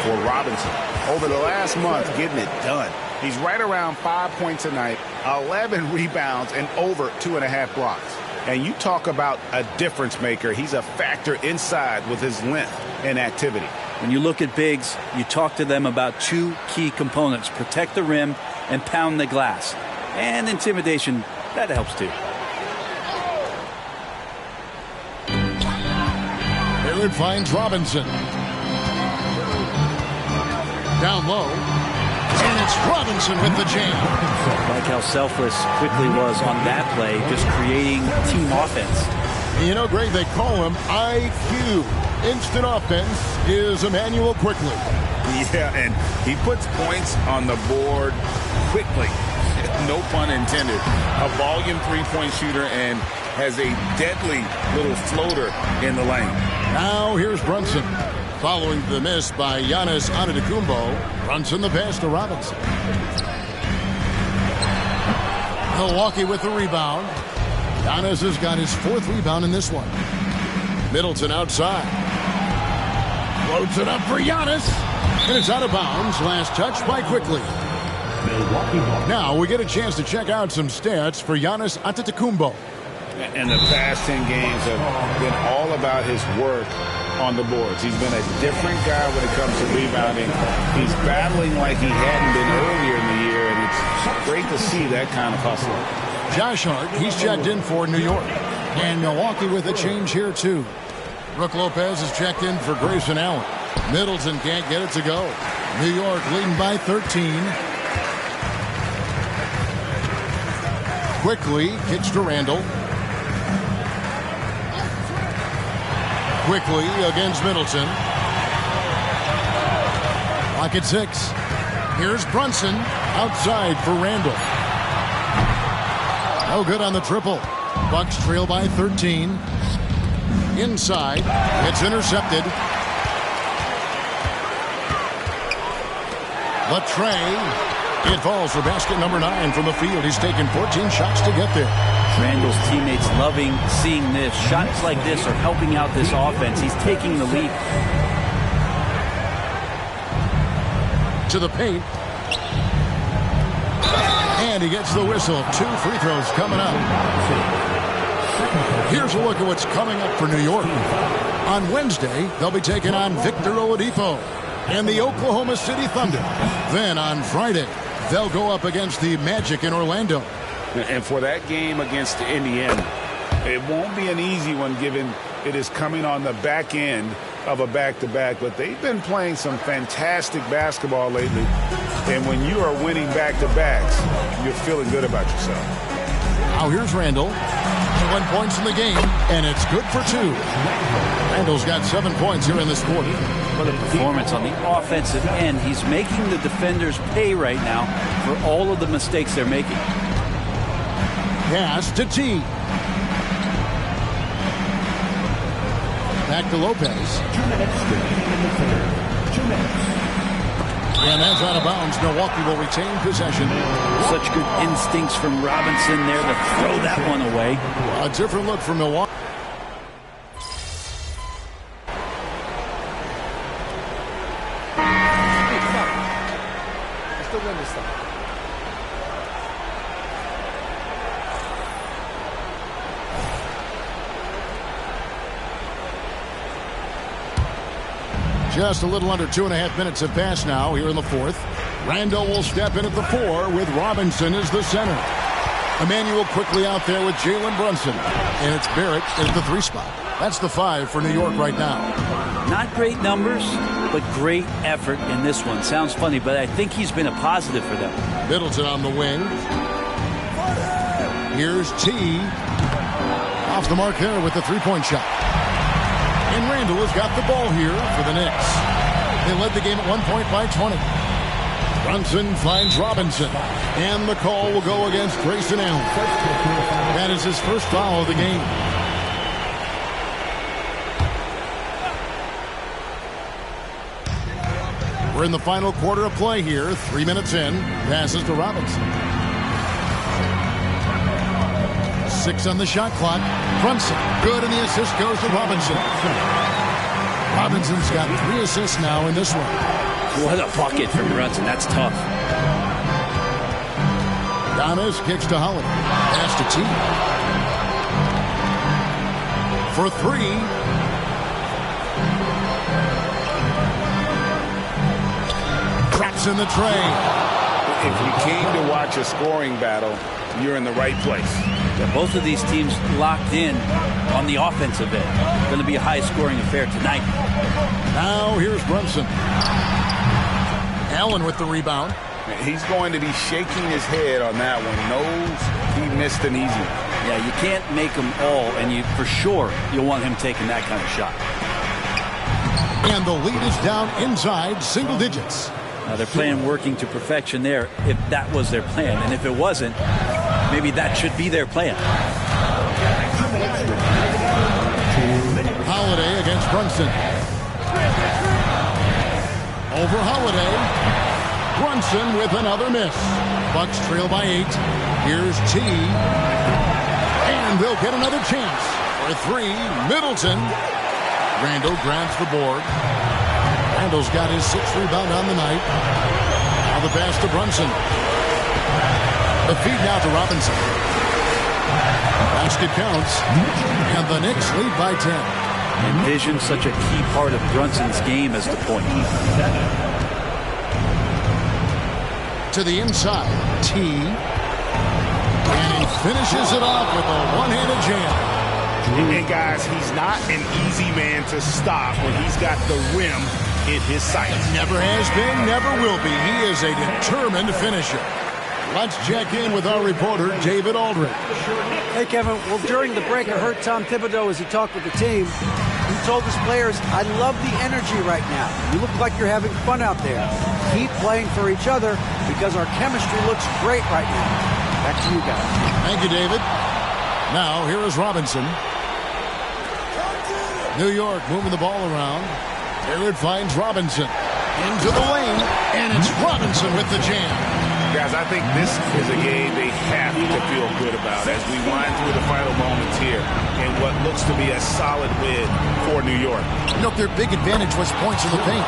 for Robinson. Over the last month, getting it done. He's right around 5 points a night, 11 rebounds, and over 2.5 blocks. And you talk about a difference maker. He's a factor inside with his length and activity. When you look at bigs, you talk to them about two key components: protect the rim and pound the glass. And intimidation, that helps too. There it finds Robinson. Down low. And it's Robinson with the jam. Like how selfless Quickley was on that play, just creating team offense. You know, Greg, they call him IQ. Instant offense is Immanuel Quickley. Yeah, and he puts points on the board quickly. No pun intended. A volume three-point shooter and has a deadly little floater in the lane. Now here's Brunson. Following the miss by Giannis Antetokounmpo, Brunson the pass to Robinson. Milwaukee with the rebound. Giannis has got his 4th rebound in this one. Middleton outside. Floats it up for Giannis. And it's out of bounds. Last touch by Quickley. Now we get a chance to check out some stats for Giannis Antetokounmpo. And the past 10 games have been all about his work on the boards. He's been a different guy when it comes to rebounding. He's battling like he hadn't been earlier in the year, and it's great to see that kind of hustle. Josh Hart, he's checked in for New York. And Milwaukee with a change here, too. Brook Lopez is checked in for Grayson Allen. Middleton can't get it to go. New York leading by 13. Quickly kicks to Randall. Quickly against Middleton. Clock at 6. Here's Brunson outside for Randall. No good on the triple. Bucks trail by 13. Inside. It's intercepted. Latrey. It falls for basket number 9 from the field. He's taken 14 shots to get there. Randall's teammates loving seeing this. Shots like this are helping out this offense. He's taking the lead. To the paint. And he gets the whistle. 2 free throws coming up. Here's a look at what's coming up for New York. On Wednesday, they'll be taking on Victor Oladipo and the Oklahoma City Thunder. Then on Friday, they'll go up against the Magic in Orlando. And for that game against Indiana, it won't be an easy one given it is coming on the back end of a back-to-back. But they've been playing some fantastic basketball lately. And when you are winning back-to-backs, you're feeling good about yourself. Now here's Randall. 1 point in the game, and it's good for 2. Randall's got 7 points here in this quarter. What a performance on the offensive end. He's making the defenders pay right now for all of the mistakes they're making. Pass to T. Back to Lopez. 2 minutes remaining in the third. 2 minutes. And that's out of bounds. Milwaukee will retain possession. Such good instincts from Robinson there to throw that one away. A different look from Milwaukee. Still win this stuff. Just a little under 2.5 minutes have passed now here in the 4th. Randall will step in at the 4 with Robinson as the center. Immanuel Quickley out there with Jalen Brunson. And it's Barrett at the 3 spot. That's the 5 for New York right now. Not great numbers, but great effort in this one. Sounds funny, but I think he's been a positive for them. Middleton on the wing. Here's T. Off the mark there with the 3-point shot. And Randall has got the ball here for the Knicks. They led the game at 1 point by 20. Brunson finds Robinson. And the call will go against Grayson Allen. That is his first foul of the game. We're in the final quarter of play here. 3 minutes in. Passes to Robinson. 6 on the shot clock. Brunson. Good, and the assist goes to Robinson. Robinson's got 3 assists now in this one. What a bucket from Brunson. That's tough. Giannis kicks to Holiday. Pass to T. For 3. Drops in the tray. If you came to watch a scoring battle, you're in the right place. Yeah, both of these teams locked in on the offensive end. Going to be a high-scoring affair tonight. Now here's Brunson. Allen with the rebound. He's going to be shaking his head on that one. Knows he missed an easy one. Yeah, you can't make them all, and you for sure you'll want him taking that kind of shot. And the lead is down inside single digits. Now they're playing working to perfection there if that was their plan. And if it wasn't, maybe that should be their plan. Holiday against Brunson. Over Holiday. Brunson with another miss. Bucks trail by 8. Here's T. And they'll get another chance. For 3, Middleton. Randall grabs the board. Randall's got his 6th rebound on the night. Now the pass to Brunson. The feed now to Robinson. Basket counts. And the Knicks lead by 10. And vision such a key part of Brunson's game as the point. To the inside. T. And he finishes it off with a one-handed jam. And guys, he's not an easy man to stop when he's got the rim in his sights. Never has been, never will be. He is a determined finisher. Let's check in with our reporter, David Aldridge. Hey, Kevin. Well, during the break, I heard Tom Thibodeau as he talked with the team. He told his players, I love the energy right now. You look like you're having fun out there. Keep playing for each other because our chemistry looks great right now. Back to you guys. Thank you, David. Now, here is Robinson. New York moving the ball around. There it finds Robinson. Into the lane, and it's Robinson with the jam. Guys, I think this is a game they have to feel good about as we wind through the final moments here in what looks to be a solid win for New York. Look, their big advantage was points in the paint.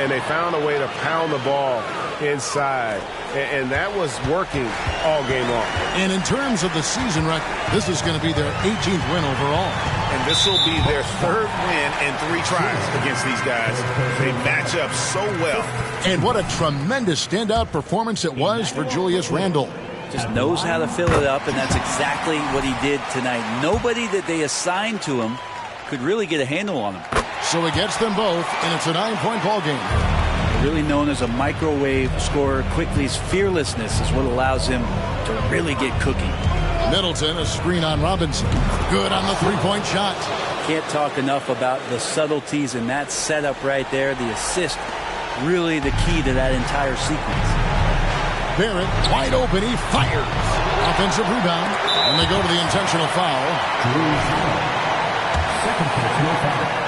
And they found a way to pound the ball inside. And that was working all game long. And in terms of the season record, this is going to be their 18th win overall. And this will be their 3rd win in 3 tries against these guys. They match up so well. And what a tremendous standout performance it was for Julius Randle. Just knows how to fill it up, and that's exactly what he did tonight. Nobody that they assigned to him could really get a handle on him. So it gets them both, and it's a 9-point ball game. Really known as a microwave scorer. Quickly's fearlessness is what allows him to really get cooking. Middleton, a screen on Robinson. Good on the 3-point shot. Can't talk enough about the subtleties in that setup right there. The assist, really the key to that entire sequence. Barrett, wide open, he fires. Offensive rebound, and they go to the intentional foul. Second personal foul.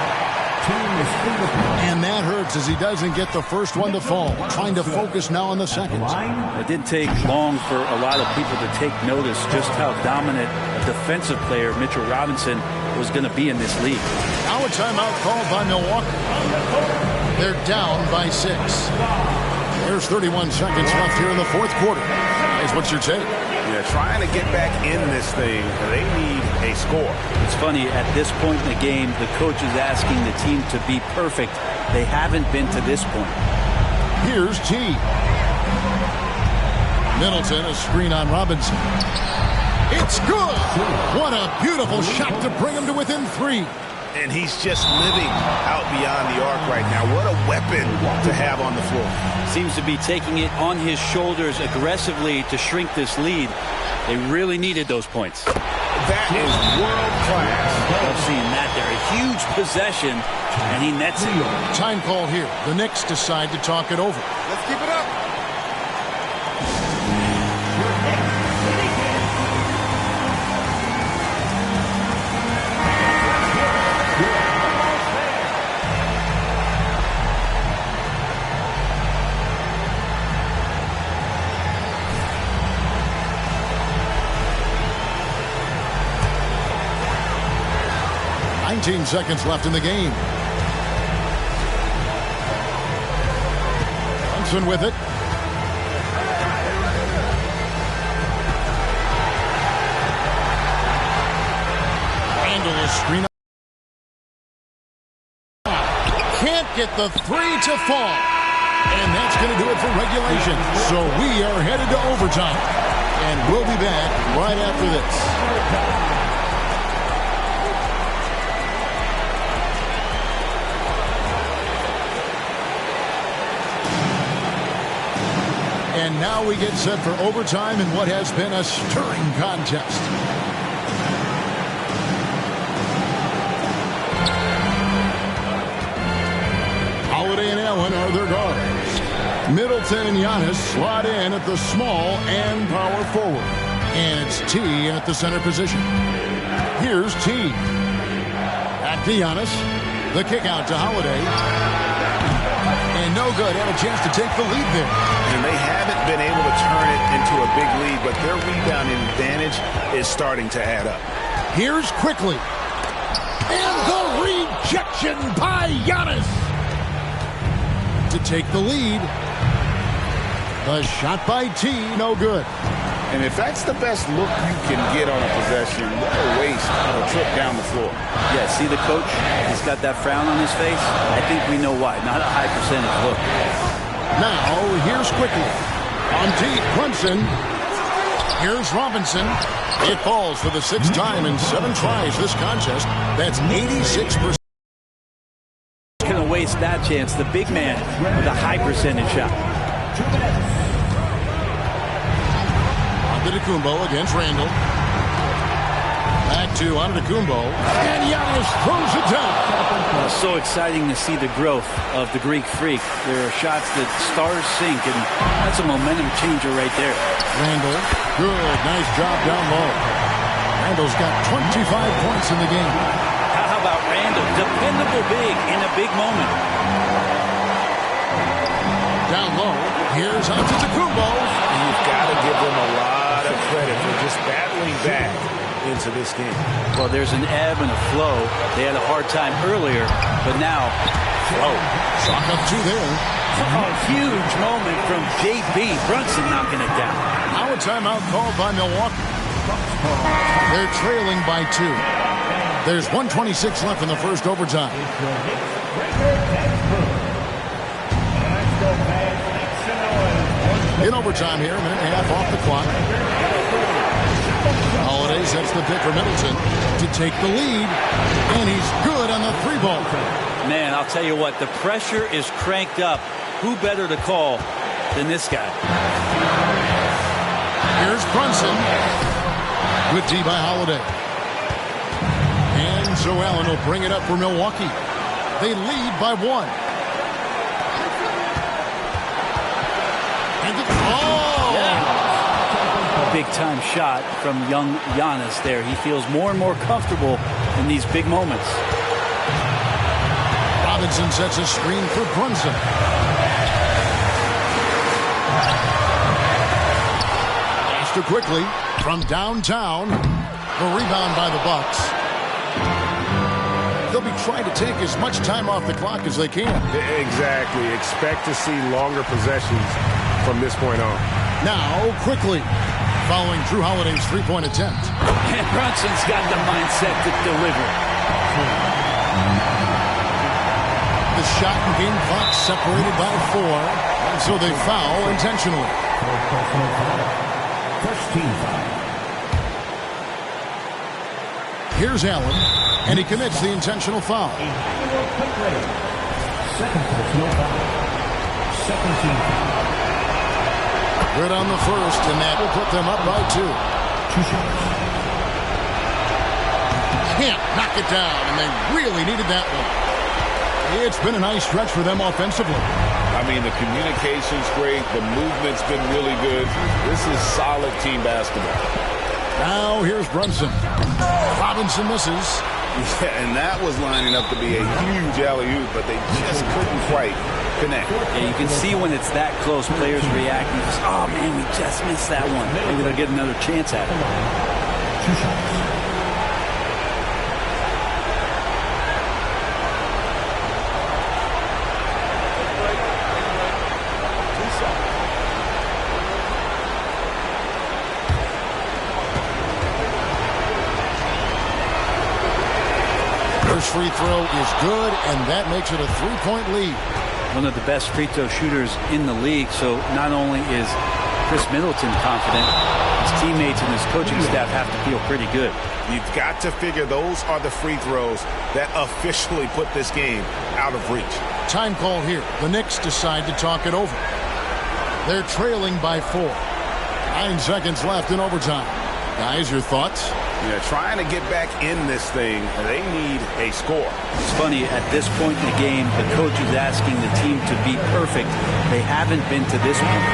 And that hurts as he doesn't get the first one to fall. Trying to focus now on the second. It didn't take long for a lot of people to take notice just how dominant a defensive player Mitchell Robinson was going to be in this league. Now a timeout called by Milwaukee. They're down by 6. There's 31 seconds left here in the 4th quarter. Guys, what's your take? Yeah, trying to get back in this thing, they need a score. It's funny, at this point in the game, the coach is asking the team to be perfect. They haven't been to this point. Here's T. Middleton, a screen on Robinson. It's good! What a beautiful shot to bring him to within 3. And he's just living out beyond the arc right now. What a weapon to have on the floor. Seems to be taking it on his shoulders aggressively to shrink this lead. They really needed those points. That is world class. Love seeing that there. A huge possession, and he nets it. Time call here. The Knicks decide to talk it over. Let's keep it up. Seconds left in the game. Robinson with it. Randall is screen. Can't get the three to fall. And that's going to do it for regulation. So we are headed to overtime. And we'll be back right after this. And now we get set for overtime in what has been a stirring contest. Holiday and Allen are their guards. Middleton and Giannis slot in at the small and power forward. And it's T at the center position. Here's T. Back to Giannis. The kick out to Holiday. And no good. Had a chance to take the lead there. And they haven't been able to turn it into a big lead, but their rebounding advantage is starting to add up. Here's Quickly. And the rejection by Giannis to take the lead. The shot by T, no good. And if that's the best look you can get on a possession, what a waste of a trip down the floor. Yeah, see the coach? He's got that frown on his face. I think we know why. Not a high percentage look. Now, here's Quickly. On deep, Brunson. Here's Robinson. It falls for the sixth time in 7 tries this contest. That's 86%. Going to waste that chance. The big man with a high percentage shot. Antetokounmpo against Randall. Back to Antetokounmpo. And Giannis throws it down. So exciting to see the growth of the Greek Freak. There are shots that stars sink, and that's a momentum changer right there. Randall, good, nice job down low. Randall's got 25 points in the game. How about Randall? Dependable big in a big moment. Down low, here's Antetokounmpo. You've got to give them a lot of credit for just battling back into this game. Well, there's an ebb and a flow. They had a hard time earlier, but now, flow. Chalk up 2 there. A huge moment from J.B. Brunson knocking it down. Now a timeout called by Milwaukee. They're trailing by 2. There's 1:26 left in the first overtime. In overtime here, a minute and a half off the clock. Holiday sets the pick for Middleton to take the lead, and he's good on the 3-ball. Man, I'll tell you what, the pressure is cranked up. Who better to call than this guy? Here's Brunson. Good D by Holiday. And so Allen will bring it up for Milwaukee. They lead by 1. Big-time shot from young Giannis there. He feels more and more comfortable in these big moments. Robinson sets a screen for Brunson. Pass to Quickly from downtown. The rebound by the Bucks. They'll be trying to take as much time off the clock as they can. Exactly. Expect to see longer possessions from this point on. Now, Quickly, following Drew Holiday's 3-point attempt. And Brunson's got the mindset to deliver. The shot and game clock separated by 4, and so they foul intentionally. First team foul. Here's Allen, and he commits the intentional foul. Second personal foul. Second team foul. Good on the first, and that will put them up by 2. 2 shots. Can't knock it down, and they really needed that one. It's been a nice stretch for them offensively. I mean, the communication's great. The movement's been really good. This is solid team basketball. Now here's Brunson. Robinson misses. Yeah, and that was lining up to be a huge alley-oop, but they just couldn't quite connect. Yeah, you can see when it's that close, players reacting. Oh, man, we just missed that one. Maybe they'll get another chance at it. 2 shots. His free throw is good, and that makes it a 3-point lead. One of the best free throw shooters in the league, so not only is Chris Middleton confident, his teammates and his coaching staff have to feel pretty good. You've got to figure those are the free throws that officially put this game out of reach. Time call here. The Knicks decide to talk it over. They're trailing by 4. 9 seconds left in overtime. Guys, your thoughts? Yeah, trying to get back in this thing, they need a score. It's funny, at this point in the game, the coach is asking the team to be perfect. They haven't been to this point.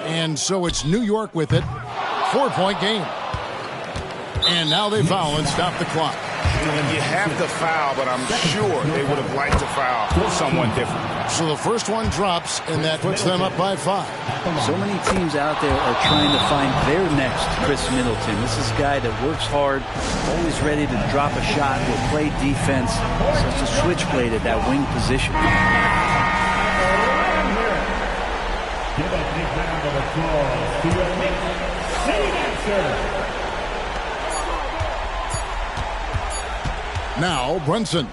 And so it's New York with it. 4-point game. And now they foul and stop the clock. You have to foul, but I'm sure they would have liked to foul someone different. So the first one drops, and that puts them up by 5. So many teams out there are trying to find their next Chris Middleton. This is a guy that works hard, always ready to drop a shot, will play defense, such a switchblade at that wing position. Give a big round of applause to your City Dancer. Now Brunson.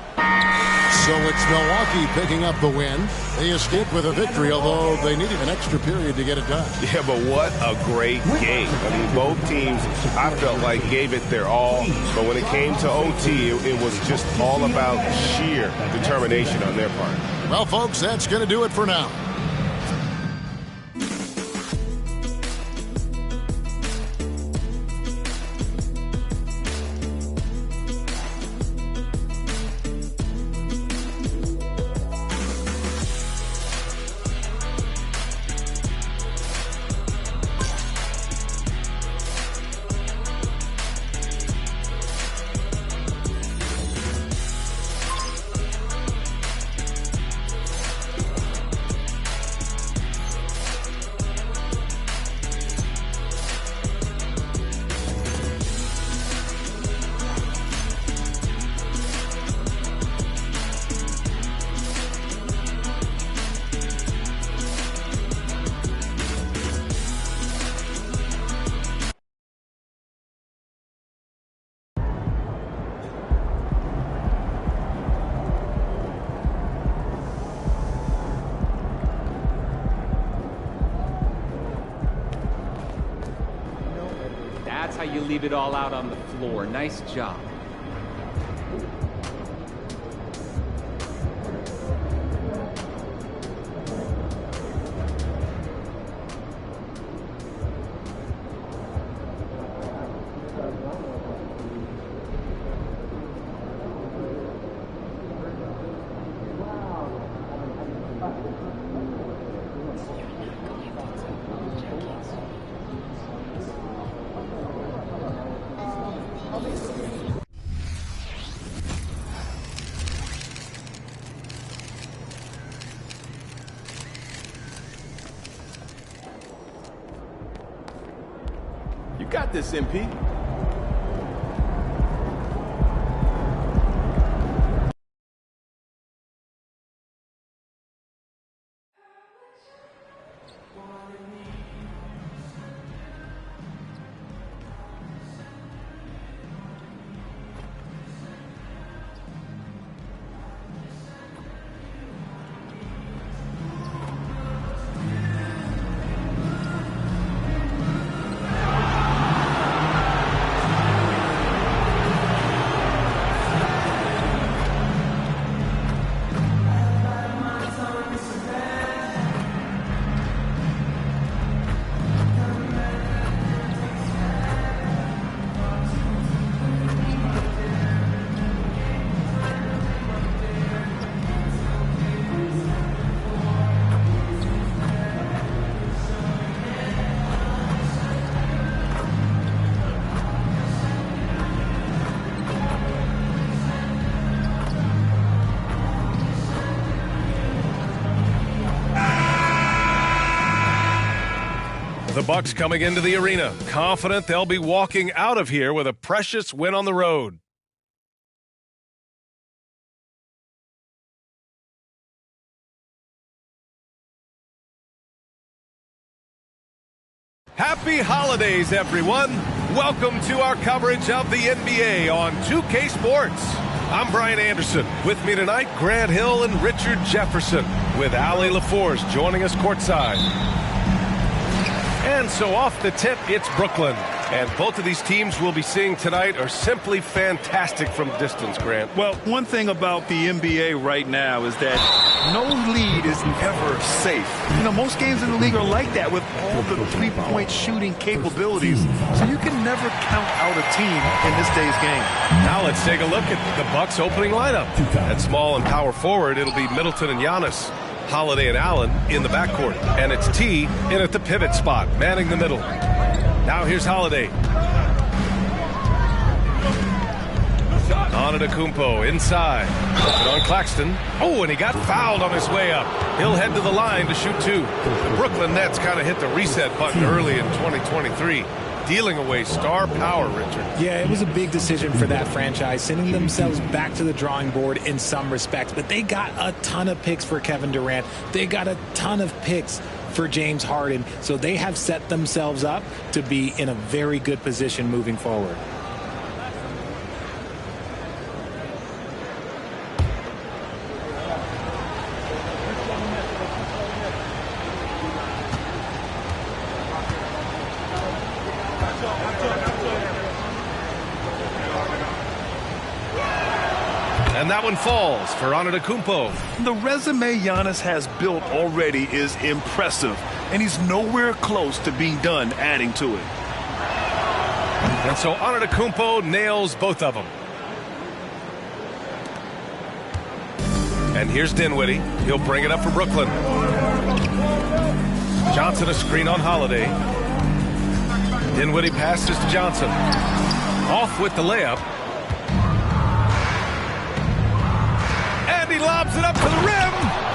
So it's Milwaukee picking up the win. They escaped with a victory, although they needed an extra period to get it done. Yeah, but what a great game. I mean, both teams, I felt like, gave it their all. But when it came to OT, it was just all about sheer determination on their part. Well, folks, that's going to do it for now. That's how you leave it all out on the floor. Nice job. You got this, MP. The Bucks coming into the arena, confident they'll be walking out of here with a precious win on the road. Happy holidays, everyone. Welcome to our coverage of the NBA on 2K Sports. I'm Brian Anderson. With me tonight, Grant Hill and Richard Jefferson, with Allie LaForce joining us courtside. And so off the tip, it's Brooklyn. And both of these teams we'll be seeing tonight are simply fantastic from distance, Grant. Well, one thing about the NBA right now is that no lead is ever safe. You know, most games in the league are like that with all the three-point shooting capabilities. So you can never count out a team in this day's game. Now let's take a look at the Bucks opening lineup. At small and power forward, it'll be Middleton and Giannis. Holiday and Allen in the backcourt. And it's T in at the pivot spot, manning the middle. Now here's Holiday. Antetokounmpo inside. Open on Claxton. Oh, and he got fouled on his way up. He'll head to the line to shoot two. The Brooklyn Nets kind of hit the reset button early in 2023. Dealing away star power, Richard. Yeah, it was a big decision for that franchise, sending themselves back to the drawing board in some respects. But they got a ton of picks for Kevin Durant. They got a ton of picks for James Harden. So they have set themselves up to be in a very good position moving forward. And that one falls for Antetokounmpo. The resume Giannis has built already is impressive, and he's nowhere close to being done adding to it. And so Antetokounmpo nails both of them. And here's Dinwiddie. He'll bring it up for Brooklyn. Johnson a screen on Holiday. Dinwiddie passes to Johnson. Off with the layup. And he lobs it up to the rim.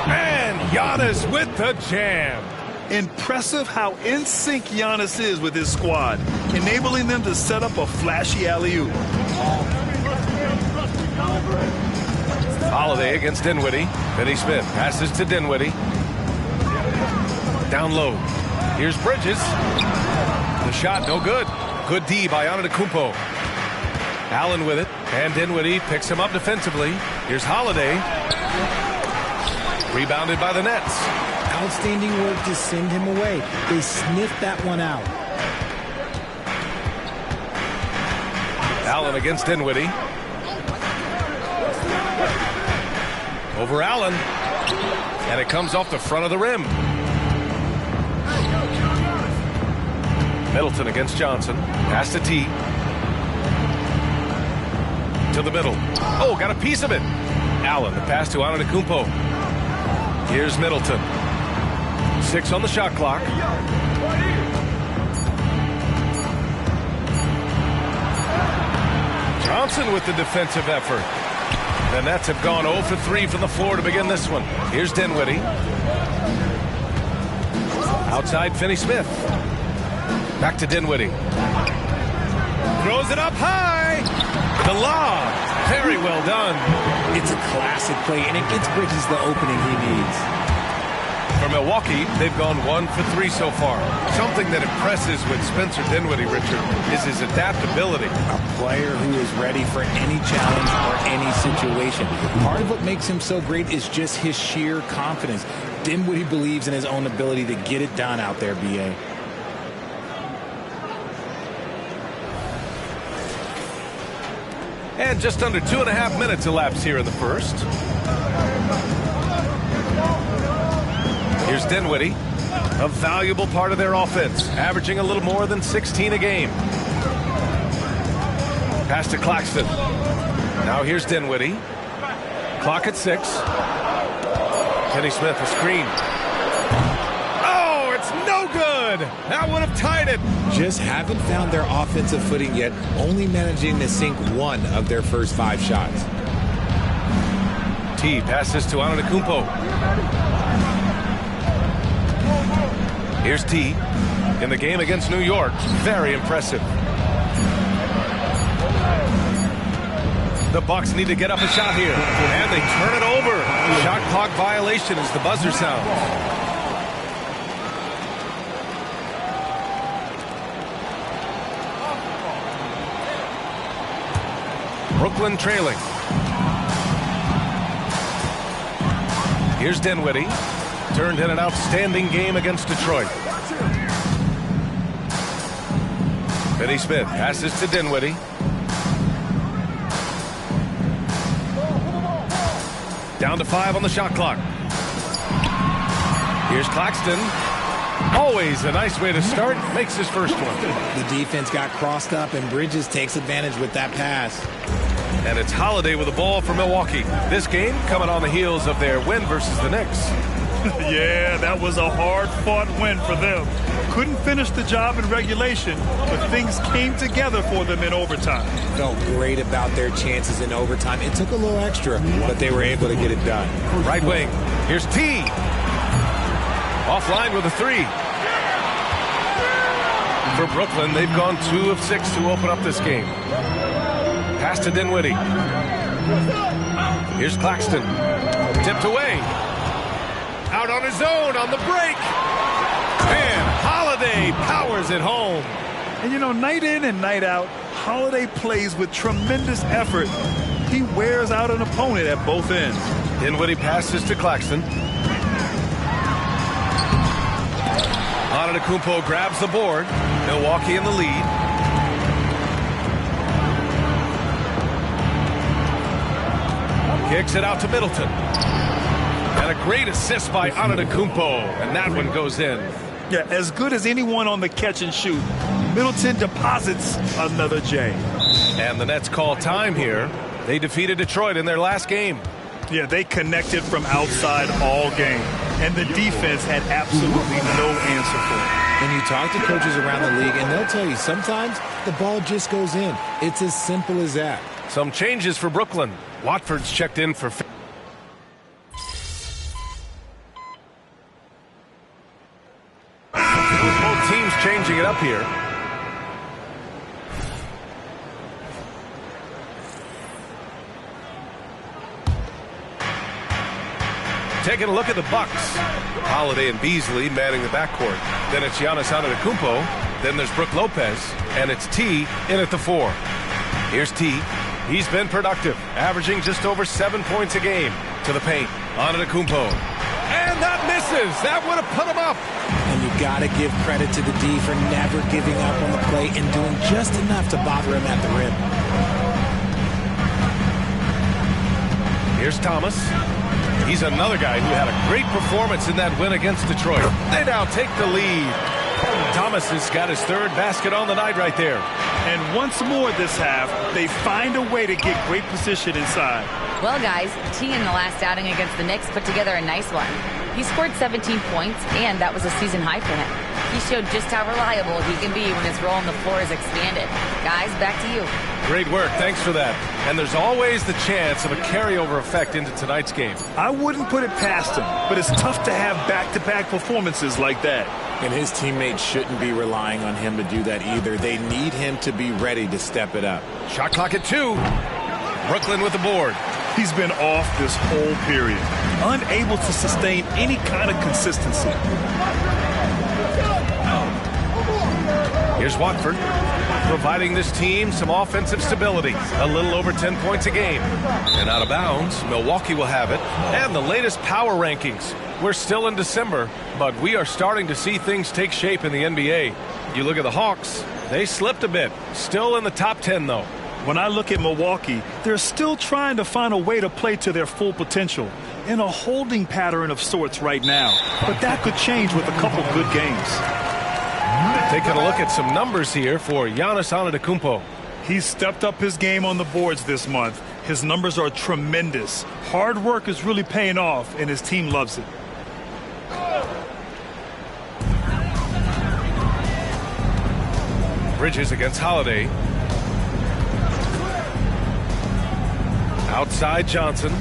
And Giannis with the jam. Impressive how in sync Giannis is with his squad, enabling them to set up a flashy alley-oop. Holiday against Dinwiddie. Finney Smith passes to Dinwiddie. Down low. Here's Bridges. The shot no good. Good D by Antetokounmpo. Allen with it. And Dinwiddie picks him up defensively. Here's Holiday. Rebounded by the Nets. Outstanding work to send him away. They sniffed that one out. Allen against Dinwiddie. Over Allen. And it comes off the front of the rim. Middleton against Johnson. Pass to T. To the middle. Oh, got a piece of it. Allen, the pass to Antetokounmpo. Here's Middleton. 6 on the shot clock. Johnson with the defensive effort. The Nets have gone 0 for 3 from the floor to begin this one. Here's Dinwiddie. Outside Finney Smith. Back to Dinwiddie. Throws it up high. The lob. Very well done. It's a classic play, and it gets Bridges the opening he needs. For Milwaukee, they've gone 1 for 3 so far. Something that impresses with Spencer Dinwiddie, Richard, is his adaptability. A player who is ready for any challenge or any situation. Part of what makes him so great is just his sheer confidence. Dinwiddie believes in his own ability to get it done out there, B.A. And just under 2.5 minutes elapsed here in the first. Here's Dinwiddie, a valuable part of their offense, averaging a little more than 16 a game. Pass to Claxton. Now here's Dinwiddie. Clock at 6. Finney Smith, a screen. Oh, it's no good. That would have tied it. Just haven't found their offensive footing yet, only managing to sink 1 of their first 5 shots. T passes to Antetokounmpo. Here's T in the game against New York. Very impressive. The Bucks need to get up a shot here. And they turn it over. Shot clock violation as the buzzer sounds. Brooklyn trailing. Here's Dinwiddie. Turned in an outstanding game against Detroit. Finney Smith passes to Dinwiddie. Down to 5 on the shot clock. Here's Claxton. Always a nice way to start. Makes his first one. The defense got crossed up, and Bridges takes advantage with that pass. And it's Holiday with the ball for Milwaukee. This game coming on the heels of their win versus the Knicks. Yeah, that was a hard-fought win for them. Couldn't finish the job in regulation, but things came together for them in overtime. Felt great about their chances in overtime. It took a little extra, but they were able to get it done. Right wing. Here's T. Offline with a 3. For Brooklyn, they've gone 2 of 6 to open up this game. Pass to Dinwiddie. Here's Claxton. Tipped away. Out on his own on the break. And Holiday powers it home. And, you know, night in and night out, Holiday plays with tremendous effort. He wears out an opponent at both ends. Dinwiddie passes to Claxton. Antetokounmpo grabs the board. Milwaukee in the lead. Kicks it out to Middleton. And a great assist by Antetokounmpo. And that one goes in. Yeah, as good as anyone on the catch and shoot. Middleton deposits another J. And the Nets call time here. They defeated Detroit in their last game. Yeah, they connected from outside all game. And the defense had absolutely no answer for it. And you talk to coaches around the league, and they'll tell you sometimes the ball just goes in. It's as simple as that. Some changes for Brooklyn. Watford's checked in for... Both teams changing it up here. Taking a look at the Bucks. Holiday and Beasley manning the backcourt. Then it's Giannis Antetokounmpo. Then there's Brook Lopez. And it's T in at the 4. Here's T. He's been productive, averaging just over 7 points a game. To the paint. Antetokounmpo. And that misses. That would have put him up. And you got to give credit to the D for never giving up on the play and doing just enough to bother him at the rim. Here's Thomas. He's another guy who had a great performance in that win against Detroit. They now take the lead. Thomas has got his 3rd basket on the night right there. And once more this half, they find a way to get great position inside. Well, guys, T in the last outing against the Knicks put together a nice one. He scored 17 points, and that was a season high for him. He showed just how reliable he can be when his role on the floor is expanded. Guys, back to you. Great work. Thanks for that. And there's always the chance of a carryover effect into tonight's game. I wouldn't put it past him, but it's tough to have back-to-back performances like that. And his teammates shouldn't be relying on him to do that either. They need him to be ready to step it up. Shot clock at 2. Brooklyn with the board. He's been off this whole period, unable to sustain any kind of consistency. Here's Watford, providing this team some offensive stability. A little over 10 points a game. And out of bounds, Milwaukee will have it. And the latest power rankings. We're still in December, but we are starting to see things take shape in the NBA. You look at the Hawks, they slipped a bit. Still in the top 10, though. When I look at Milwaukee, they're still trying to find a way to play to their full potential. In a holding pattern of sorts right now. But that could change with a couple good games. Taking a look at some numbers here for Giannis Antetokounmpo. He's stepped up his game on the boards this month. His numbers are tremendous. Hard work is really paying off, and his team loves it. Bridges against Holiday. Outside Johnson.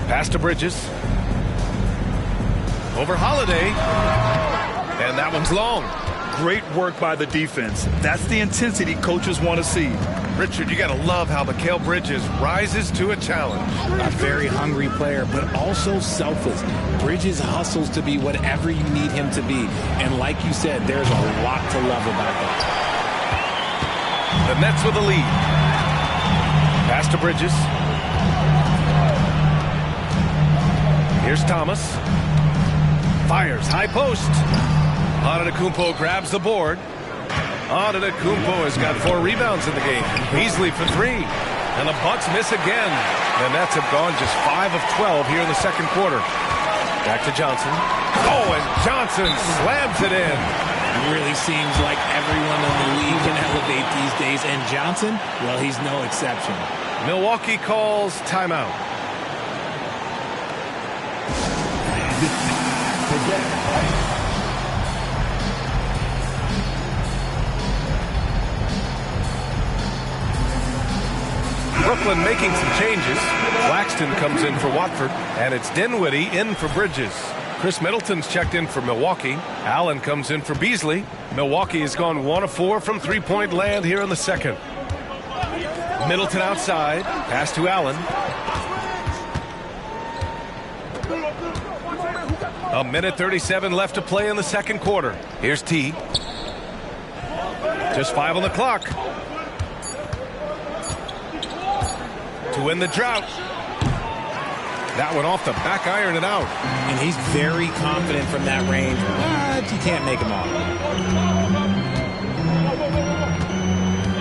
Pass to Bridges. Over Holiday. And that one's long. Great work by the defense. That's the intensity coaches want to see. Richard, you got to love how Mikal Bridges rises to a challenge. A very hungry player, but also selfless. Bridges hustles to be whatever you need him to be. And like you said, there's a lot to love about that. The Nets with the lead. Pass to Bridges. Here's Thomas. Fires, high post. Antetokounmpo grabs the board. Antetokounmpo has got 4 rebounds in the game. Beasley for 3. And the Bucks miss again. The Nets have gone just 5 of 12 here in the second quarter. Back to Johnson. Oh, and Johnson slams it in. It really seems like everyone in the league can elevate these days. And Johnson, well, he's no exception. Milwaukee calls timeout. Brooklyn making some changes. Claxton comes in for Watford, and it's Dinwiddie in for Bridges. Chris Middleton's checked in for Milwaukee. Allen comes in for Beasley. Milwaukee has gone 1 of 4 from three-point land here in the second. Middleton outside. Pass to Allen. A minute 37 left to play in the second quarter. Here's T. Just 5 on the clock. To win the drought. That one off the back iron and out. And he's very confident from that range, but you can't make him off.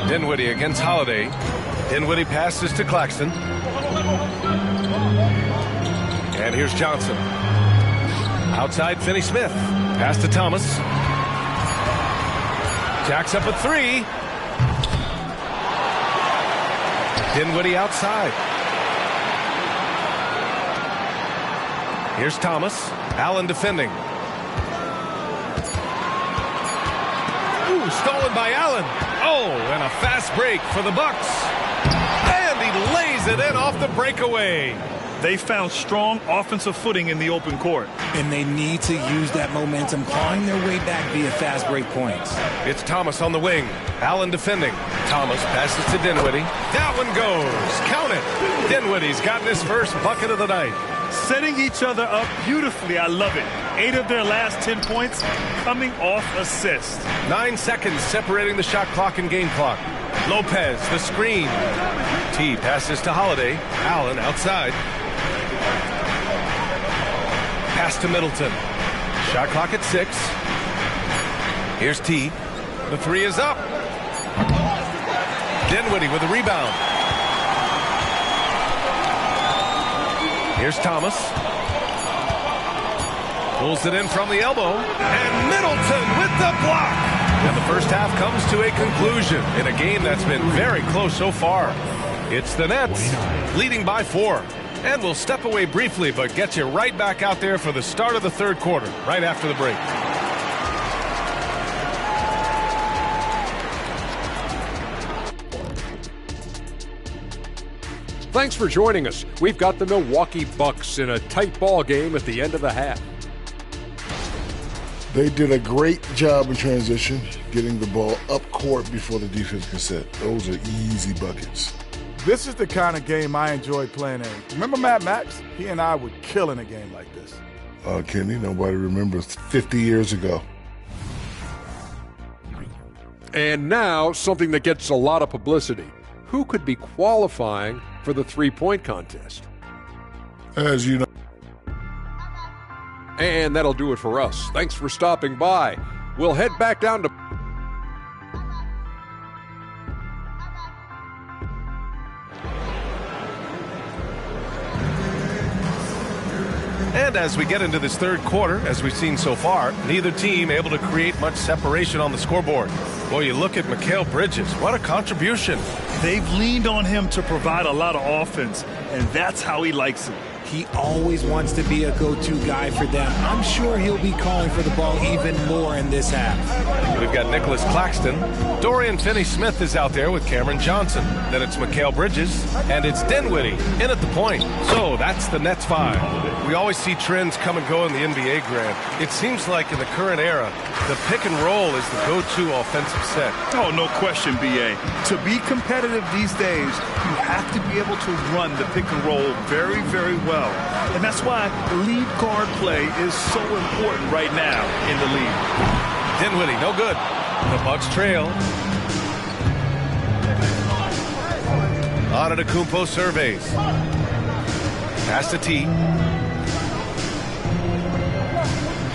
Dinwiddie against Holiday. Dinwiddie passes to Claxton. And here's Johnson. Outside Finney-Smith. Pass to Thomas. Jacks up a 3. Dinwiddie outside. Here's Thomas. Allen defending. Ooh, stolen by Allen. Oh, and a fast break for the Bucks. And he lays it in off the breakaway. They found strong offensive footing in the open court. And they need to use that momentum, clawing their way back via fast break points. It's Thomas on the wing. Allen defending. Thomas passes to Dinwiddie. That one goes. Count it. Dinwiddie's gotten his first bucket of the night. Setting each other up beautifully. I love it. 8 of their last 10 points coming off assists. 9 seconds separating the shot clock and game clock. Lopez, the screen. T passes to Holiday. Allen outside. Pass to Middleton. Shot clock at 6. Here's T. The 3 is up. Dinwiddie with a rebound. Here's Thomas. Pulls it in from the elbow. And Middleton with the block. And the first half comes to a conclusion in a game that's been very close so far. It's the Nets leading by 4. And we'll step away briefly, but get you right back out there for the start of the third quarter, right after the break. Thanks for joining us. We've got the Milwaukee Bucks in a tight ball game at the end of the half. They did a great job in transition, getting the ball up court before the defense can set. Those are easy buckets. This is the kind of game I enjoy playing in. Remember Mad Max? He and I would kill in a game like this. Kenny, nobody remembers 50 years ago. And now, something that gets a lot of publicity. Who could be qualifying for the three-point contest? As you know. And that'll do it for us. Thanks for stopping by. We'll head back down to... And as we get into this third quarter, as we've seen so far, neither team able to create much separation on the scoreboard. Boy, you look at Mikal Bridges. What a contribution. They've leaned on him to provide a lot of offense, and that's how he likes it. He always wants to be a go-to guy for them. I'm sure he'll be calling for the ball even more in this half. We've got Nicholas Claxton. Dorian Finney-Smith is out there with Cameron Johnson. Then it's Mikal Bridges, and it's Dinwiddie in at the point. So that's the Nets 5. We always see trends come and go in the NBA, Grant. It seems like in the current era, the pick and roll is the go-to offensive set. Oh, no question, B.A. To be competitive these days, you have to be able to run the pick and roll very, very well. And that's why lead guard play is so important right now in the league. Dinwiddie, no good. The Bucks trail. Antetokounmpo surveys. Pass to T.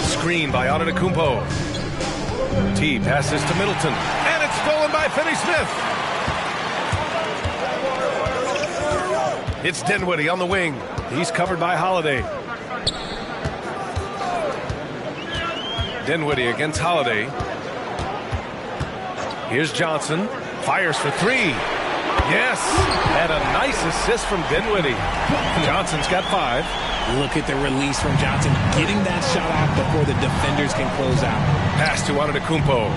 Screen by Antetokounmpo. T passes to Middleton. And it's stolen by Finney-Smith. It's Dinwiddie on the wing. He's covered by Holiday. Dinwiddie against Holiday. Here's Johnson. Fires for three. Yes. And a nice assist from Dinwiddie. Johnson's got 5. Look at the release from Johnson, getting that shot off before the defenders can close out. Pass to Antetokounmpo.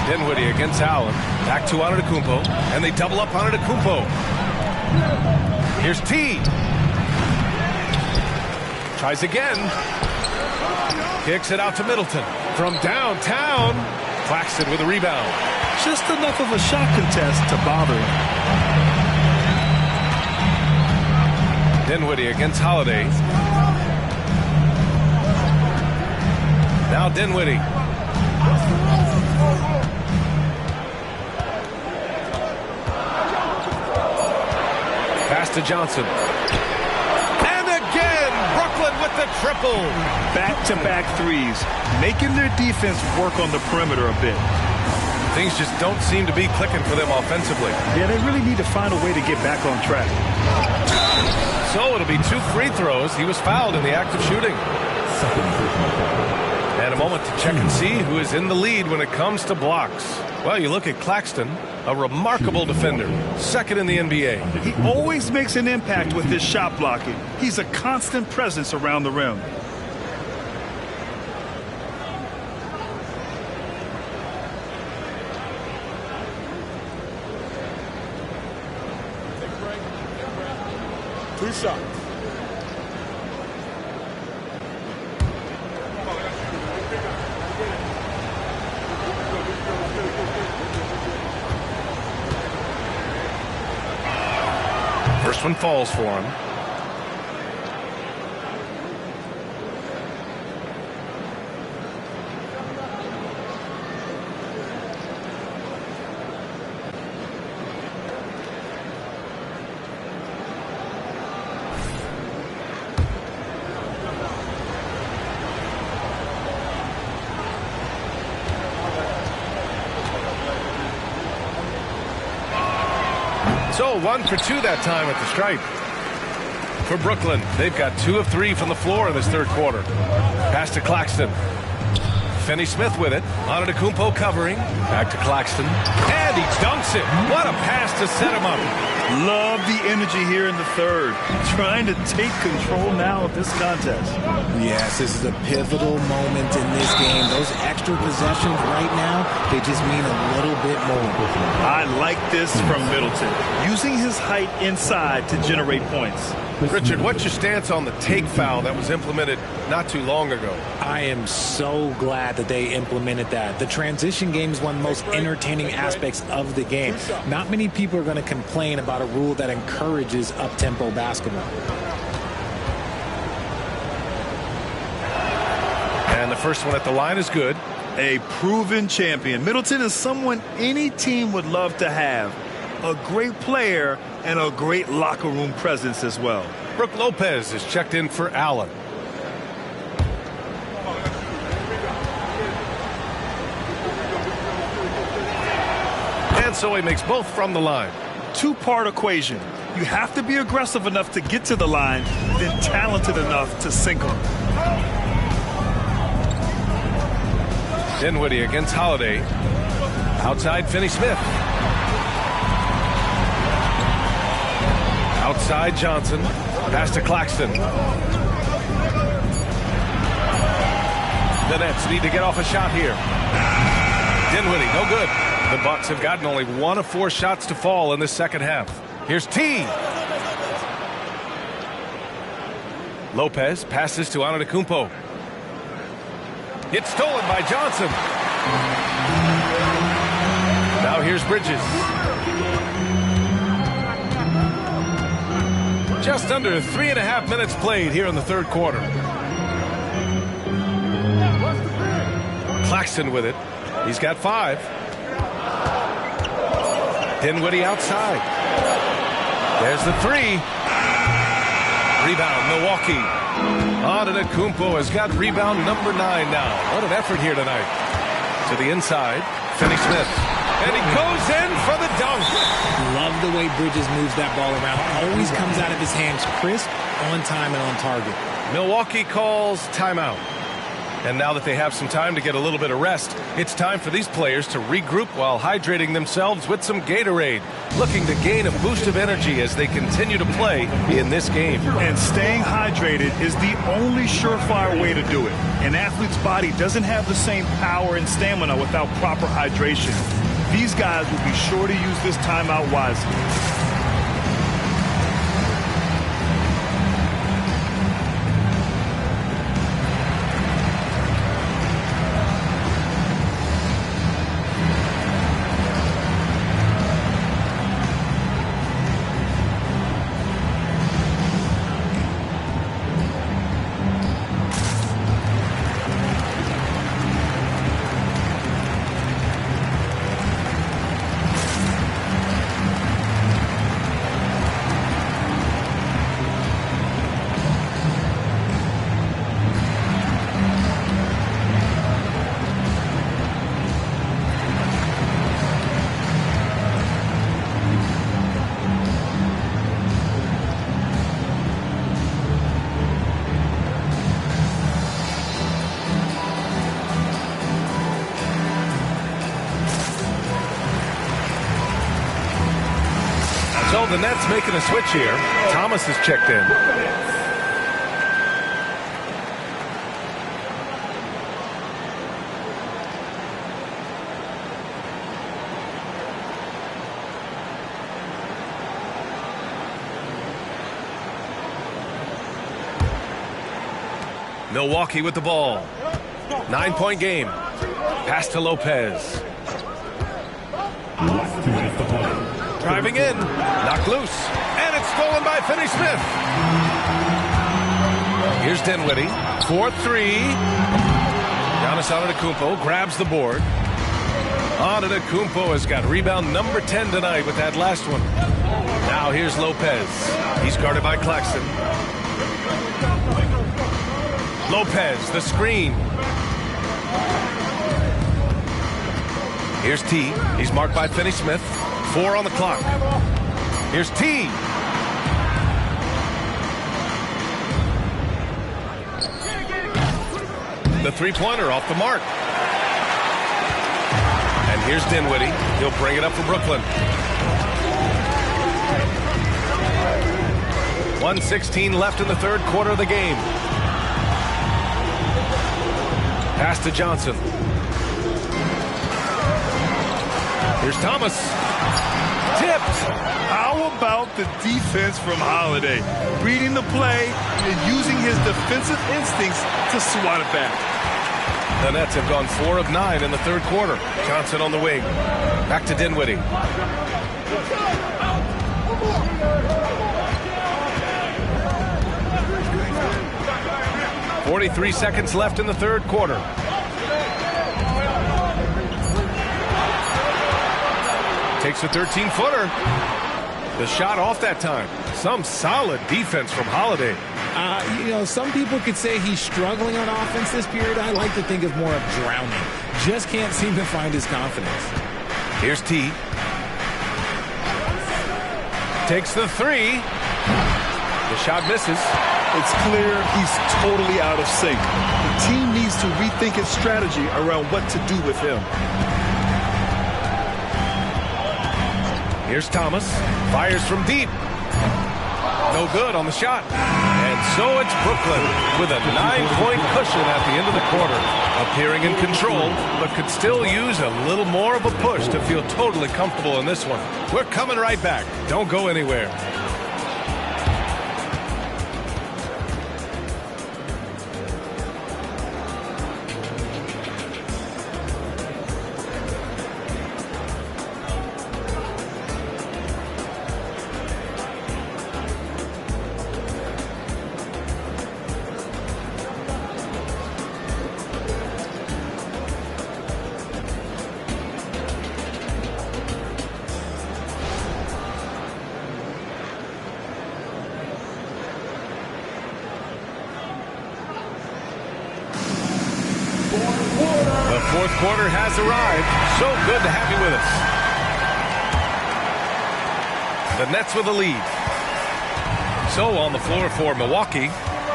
Dinwiddie against Allen. Back to Antetokounmpo. And they double up Antetokounmpo. Here's T. Tries again. Kicks it out to Middleton. From downtown. Claxton with a rebound. Just enough of a shot contest to bother him. Dinwiddie against Holiday. Now Dinwiddie. Pass to Johnson. And again, Brooklyn with the triple. Back-to-back threes, making their defense work on the perimeter a bit. Things just don't seem to be clicking for them offensively. Yeah, they really need to find a way to get back on track. So it'll be 2 free throws. He was fouled in the act of shooting. And a moment to check and see who is in the lead when it comes to blocks. Well, you look at Claxton, a remarkable defender, 2nd in the NBA. He always makes an impact with his shot blocking. He's a constant presence around the rim. Two shots. First one falls for him. So 1 for 2 that time at the stripe. For Brooklyn, they've got 2 of 3 from the floor in this third quarter. Pass to Claxton. Finney-Smith with it. Antetokounmpo covering. Back to Claxton. And he dunks it. What a pass to set him up. Love the energy here in the third. Trying to take control now of this contest. Yes, this is a pivotal moment in this game. Those extra possessions right now, they just mean a little bit more. I like this from Middleton. Using his height inside to generate points. Richard, what's your stance on the take foul that was implemented not too long ago? I am so glad that they implemented that. The transition game is one of the most entertaining aspects of the game. Not many people are going to complain about a rule that encourages up-tempo basketball. And the first one at the line is good. A proven champion. Middleton is someone any team would love to have. A great player and a great locker room presence as well. Brook Lopez is checked in for Allen. And so he makes both from the line. Two-part equation. You have to be aggressive enough to get to the line, then talented enough to sink them. Dinwiddie against Holiday. Outside Finney-Smith. Outside Johnson. Pass to Claxton. The Nets need to get off a shot here. Dinwiddie, no good. The Bucks have gotten only 1 of 4 shots to fall in the second half. Here's T. Lopez passes to Antetokounmpo. It's stolen by Johnson. Now here's Bridges. Just under 3.5 minutes played here in the third quarter. Claxton with it. He's got 5. Dinwiddie outside. There's the 3. Rebound, Milwaukee. Antetokounmpo has got rebound number 9 now. What an effort here tonight. To the inside, Finney-Smith. And he goes in for the dunk. Love the way Bridges moves that ball around. Always comes out of his hands crisp, on time, and on target. Milwaukee calls timeout. And now that they have some time to get a little bit of rest, it's time for these players to regroup while hydrating themselves with some Gatorade, looking to gain a boost of energy as they continue to play in this game. And staying hydrated is the only surefire way to do it. An athlete's body doesn't have the same power and stamina without proper hydration. These guys will be sure to use this timeout wisely. So the Nets making a switch here. Thomas is checked in. Milwaukee with the ball. 9-point game. Pass to Lopez. Driving in, knocked loose, and it's stolen by Finney-Smith. Here's Dinwiddie, 4-3. Giannis Antetokounmpo grabs the board. Antetokounmpo has got rebound number 10 tonight with that last one. Now here's Lopez. He's guarded by Claxton. Lopez, the screen. Here's T. He's marked by Finney-Smith. 4 on the clock. Here's T. The three-pointer off the mark. And here's Dinwiddie. He'll bring it up for Brooklyn. 1:16 left in the third quarter of the game. Pass to Johnson. Here's Thomas. Tipped. How about the defense from Holiday? Reading the play and using his defensive instincts to swat it back. The Nets have gone 4 of 9 in the third quarter. Johnson on the wing. Back to Dinwiddie. .43 seconds left in the third quarter. Takes a 13-footer. The shot off that time. Some solid defense from Holiday. Some people could say he's struggling on offense this period. I like to think of more of drowning. Just can't seem to find his confidence. Here's T. Takes the 3. The shot misses. It's clear he's totally out of sync. The team needs to rethink its strategy around what to do with him. Here's Thomas. Fires from deep. No good on the shot. And so it's Brooklyn with a 9-point cushion at the end of the quarter. Appearing in control, but could still use a little more of a push to feel totally comfortable in this one. We're coming right back. Don't go anywhere. The fourth quarter has arrived. So good to have you with us. The Nets with a lead. So on the floor for Milwaukee,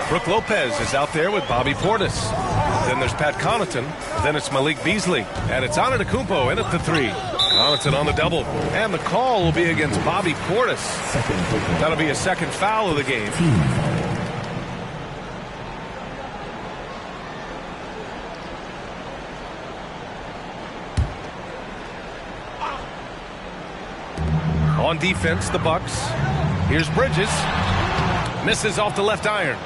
Brook Lopez is out there with Bobby Portis. Then there's Pat Connaughton. Then it's Malik Beasley. And it's Antetokounmpo in at the 3. Connaughton on the double. And the call will be against Bobby Portis. That'll be a second foul of the game. On defense, the Bucks. Here's Bridges. Misses off the left iron.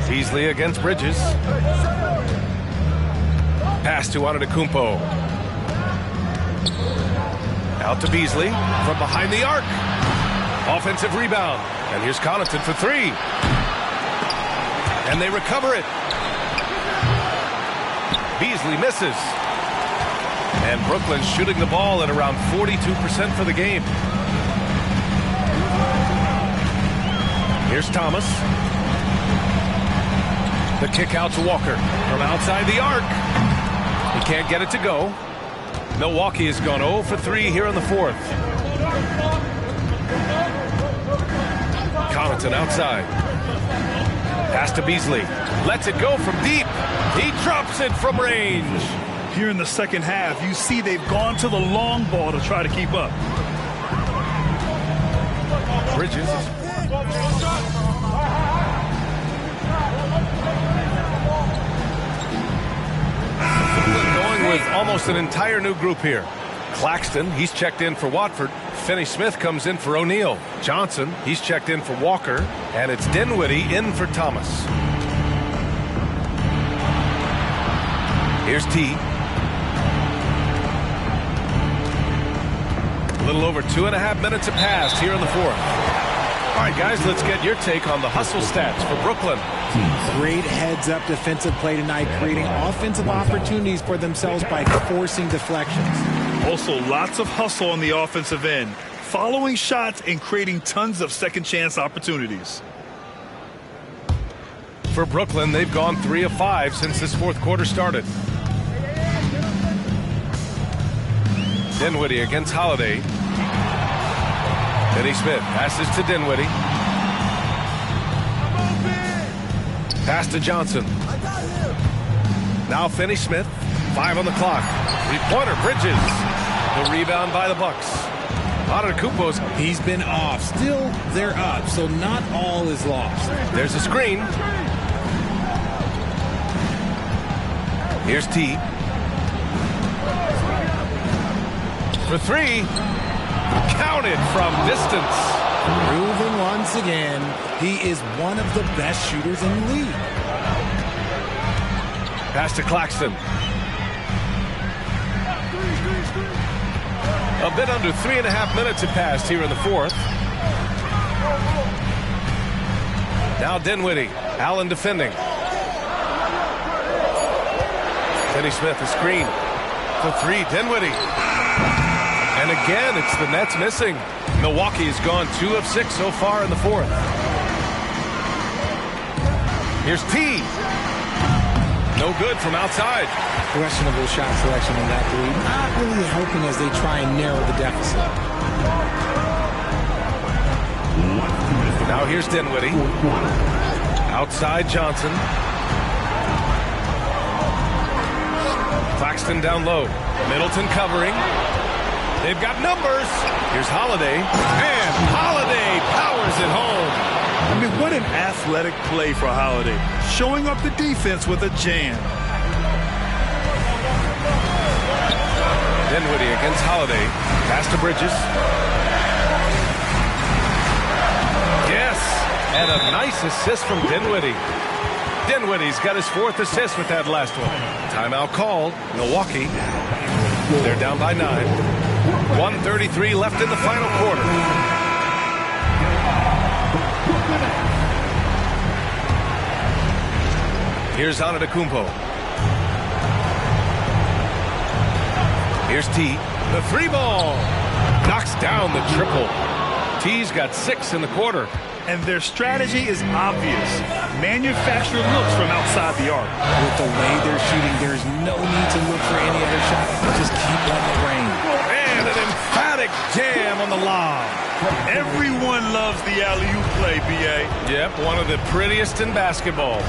Beasley against Bridges. Pass to Antetokounmpo. Out to Beasley from behind the arc. Offensive rebound. And here's Connaughton for 3. And they recover it. Beasley misses. And Brooklyn shooting the ball at around 42% for the game. Here's Thomas. The kick out to Walker from outside the arc. He can't get it to go. Milwaukee has gone 0 for 3 here in the fourth. Connaughton outside. Pass to Beasley. Lets it go from deep. He drops it from range. Here in the second half, you see they've gone to the long ball to try to keep up. Bridges. Going with almost an entire new group here. Claxton, he's checked in for Watford. Finney-Smith comes in for O'Neal. Johnson, he's checked in for Walker. And it's Dinwiddie in for Thomas. Here's T. A little over 2.5 minutes have passed here in the fourth. All right, guys, let's get your take on the hustle stats for Brooklyn. Great heads-up defensive play tonight, creating offensive opportunities for themselves by forcing deflections. Also, lots of hustle on the offensive end, following shots and creating tons of second-chance opportunities. For Brooklyn, they've gone 3 of 5 since this fourth quarter started. Dinwiddie against Holiday. Finney-Smith passes to Dinwiddie. Pass to Johnson. Now Finney-Smith. 5 on the clock. Three-pointer, Bridges. The rebound by the Bucks. Antetokounmpo's. He's been off. Still, they're up, so not all is lost. There's a screen. Here's T. For 3. Counted from distance. Proving once again, he is one of the best shooters in the league. Pass to Claxton. A bit under 3.5 minutes have passed here in the fourth. Now Dinwiddie. Allen defending. Finney-Smith a screen. For 3, Dinwiddie. And again, it's the Nets missing. Milwaukee has gone 2 of 6 so far in the fourth. Here's T. No good from outside. Questionable shot selection on that three. Not really helping as they try and narrow the deficit. Now here's Dinwiddie. Outside Johnson. Claxton down low. Middleton covering. They've got numbers. Here's Holiday. And Holiday powers it home. I mean, what an athletic play for Holiday. Showing up the defense with a jam. Dinwiddie against Holiday. Pass to Bridges. Yes. And a nice assist from Dinwiddie. Dinwiddie's got his 4th assist with that last one. Timeout called. Milwaukee. They're down by 9. 1:33 left in the final quarter. Here's Antetokounmpo. Here's T. The 3 ball. Knocks down the triple. T's got 6 in the quarter. and their strategy is obvious. Manufacture looks from outside the arc. With the way they're shooting, there's no need to look for any other shot. Just keep letting it rain. And an emphatic jam on the lob. Everyone loves the alley-oop play, B.A. Yep, one of the prettiest in basketball.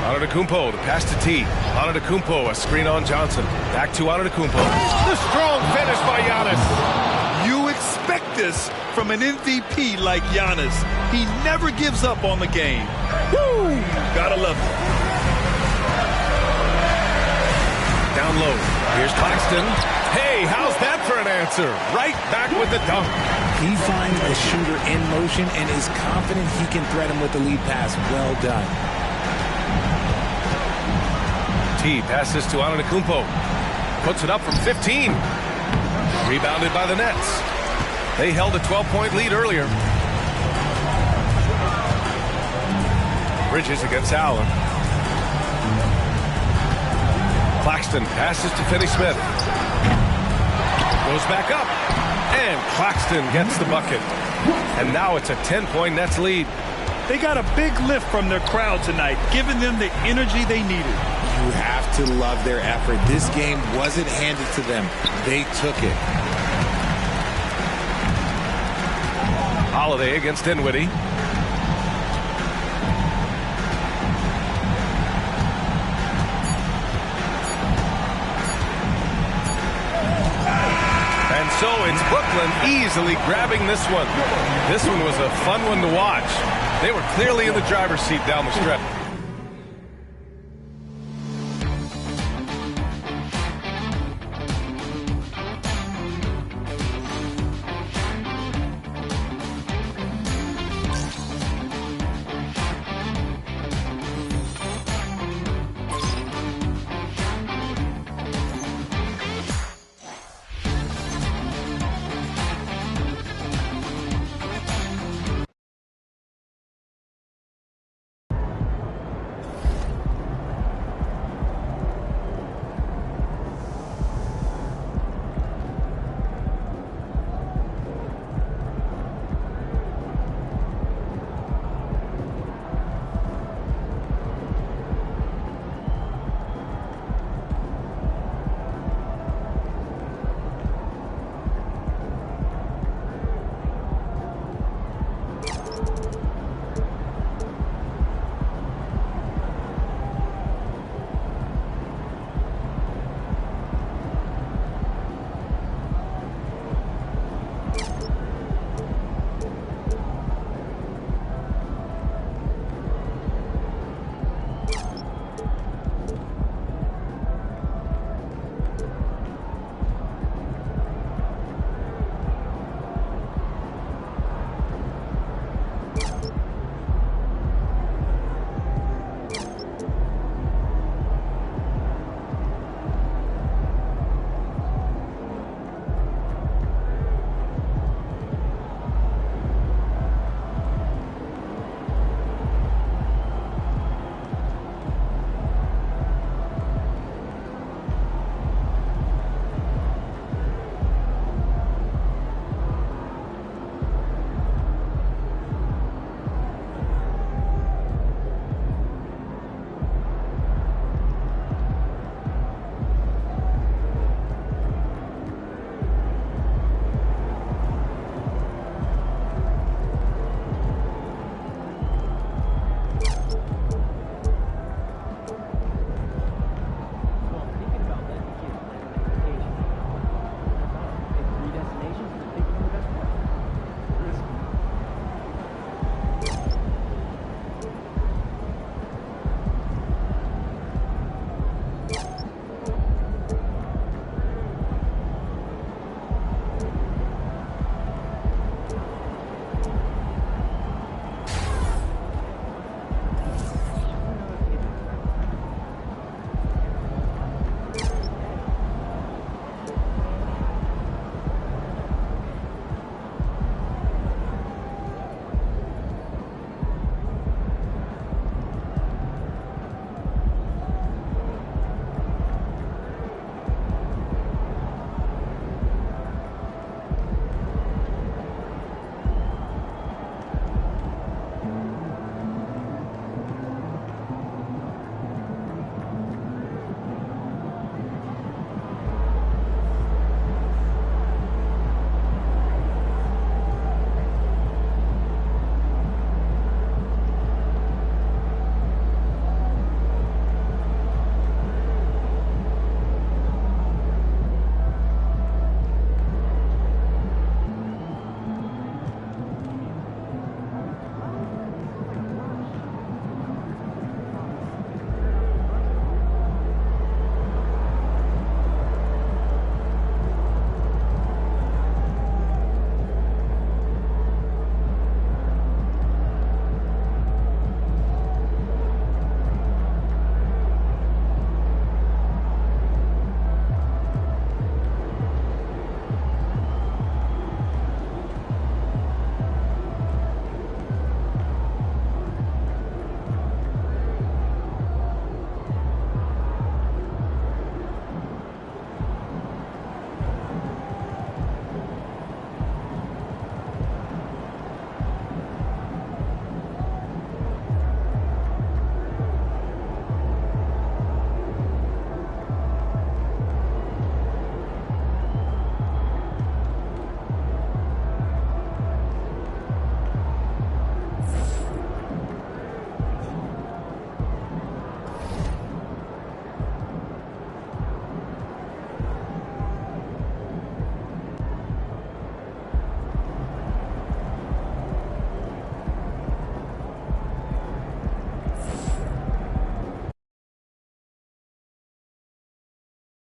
Antetokounmpo, the pass to T. Antetokounmpo, a screen on Johnson. Back to Antetokounmpo. The strong finish by Giannis. You expect this from an MVP like Giannis. He never gives up on the game. Woo! Gotta love it. Down low. Here's Claxton. Hey, how's that for an answer? Right back with the dunk. He finds a shooter in motion and is confident he can threat him with the lead pass. Well done. T passes to Antetokounmpo. Puts it up from 15. Rebounded by the Nets. They held a 12-point lead earlier. Bridges against Allen. Claxton passes to Finney-Smith. Goes back up. And Claxton gets the bucket. And now it's a 10-point Nets lead. They got a big lift from their crowd tonight, giving them the energy they needed. You have to love their effort. This game wasn't handed to them. They took it. Holiday against Dinwiddie. And so it's Brooklyn easily grabbing this one. This one was a fun one to watch. They were clearly in the driver's seat down the stretch.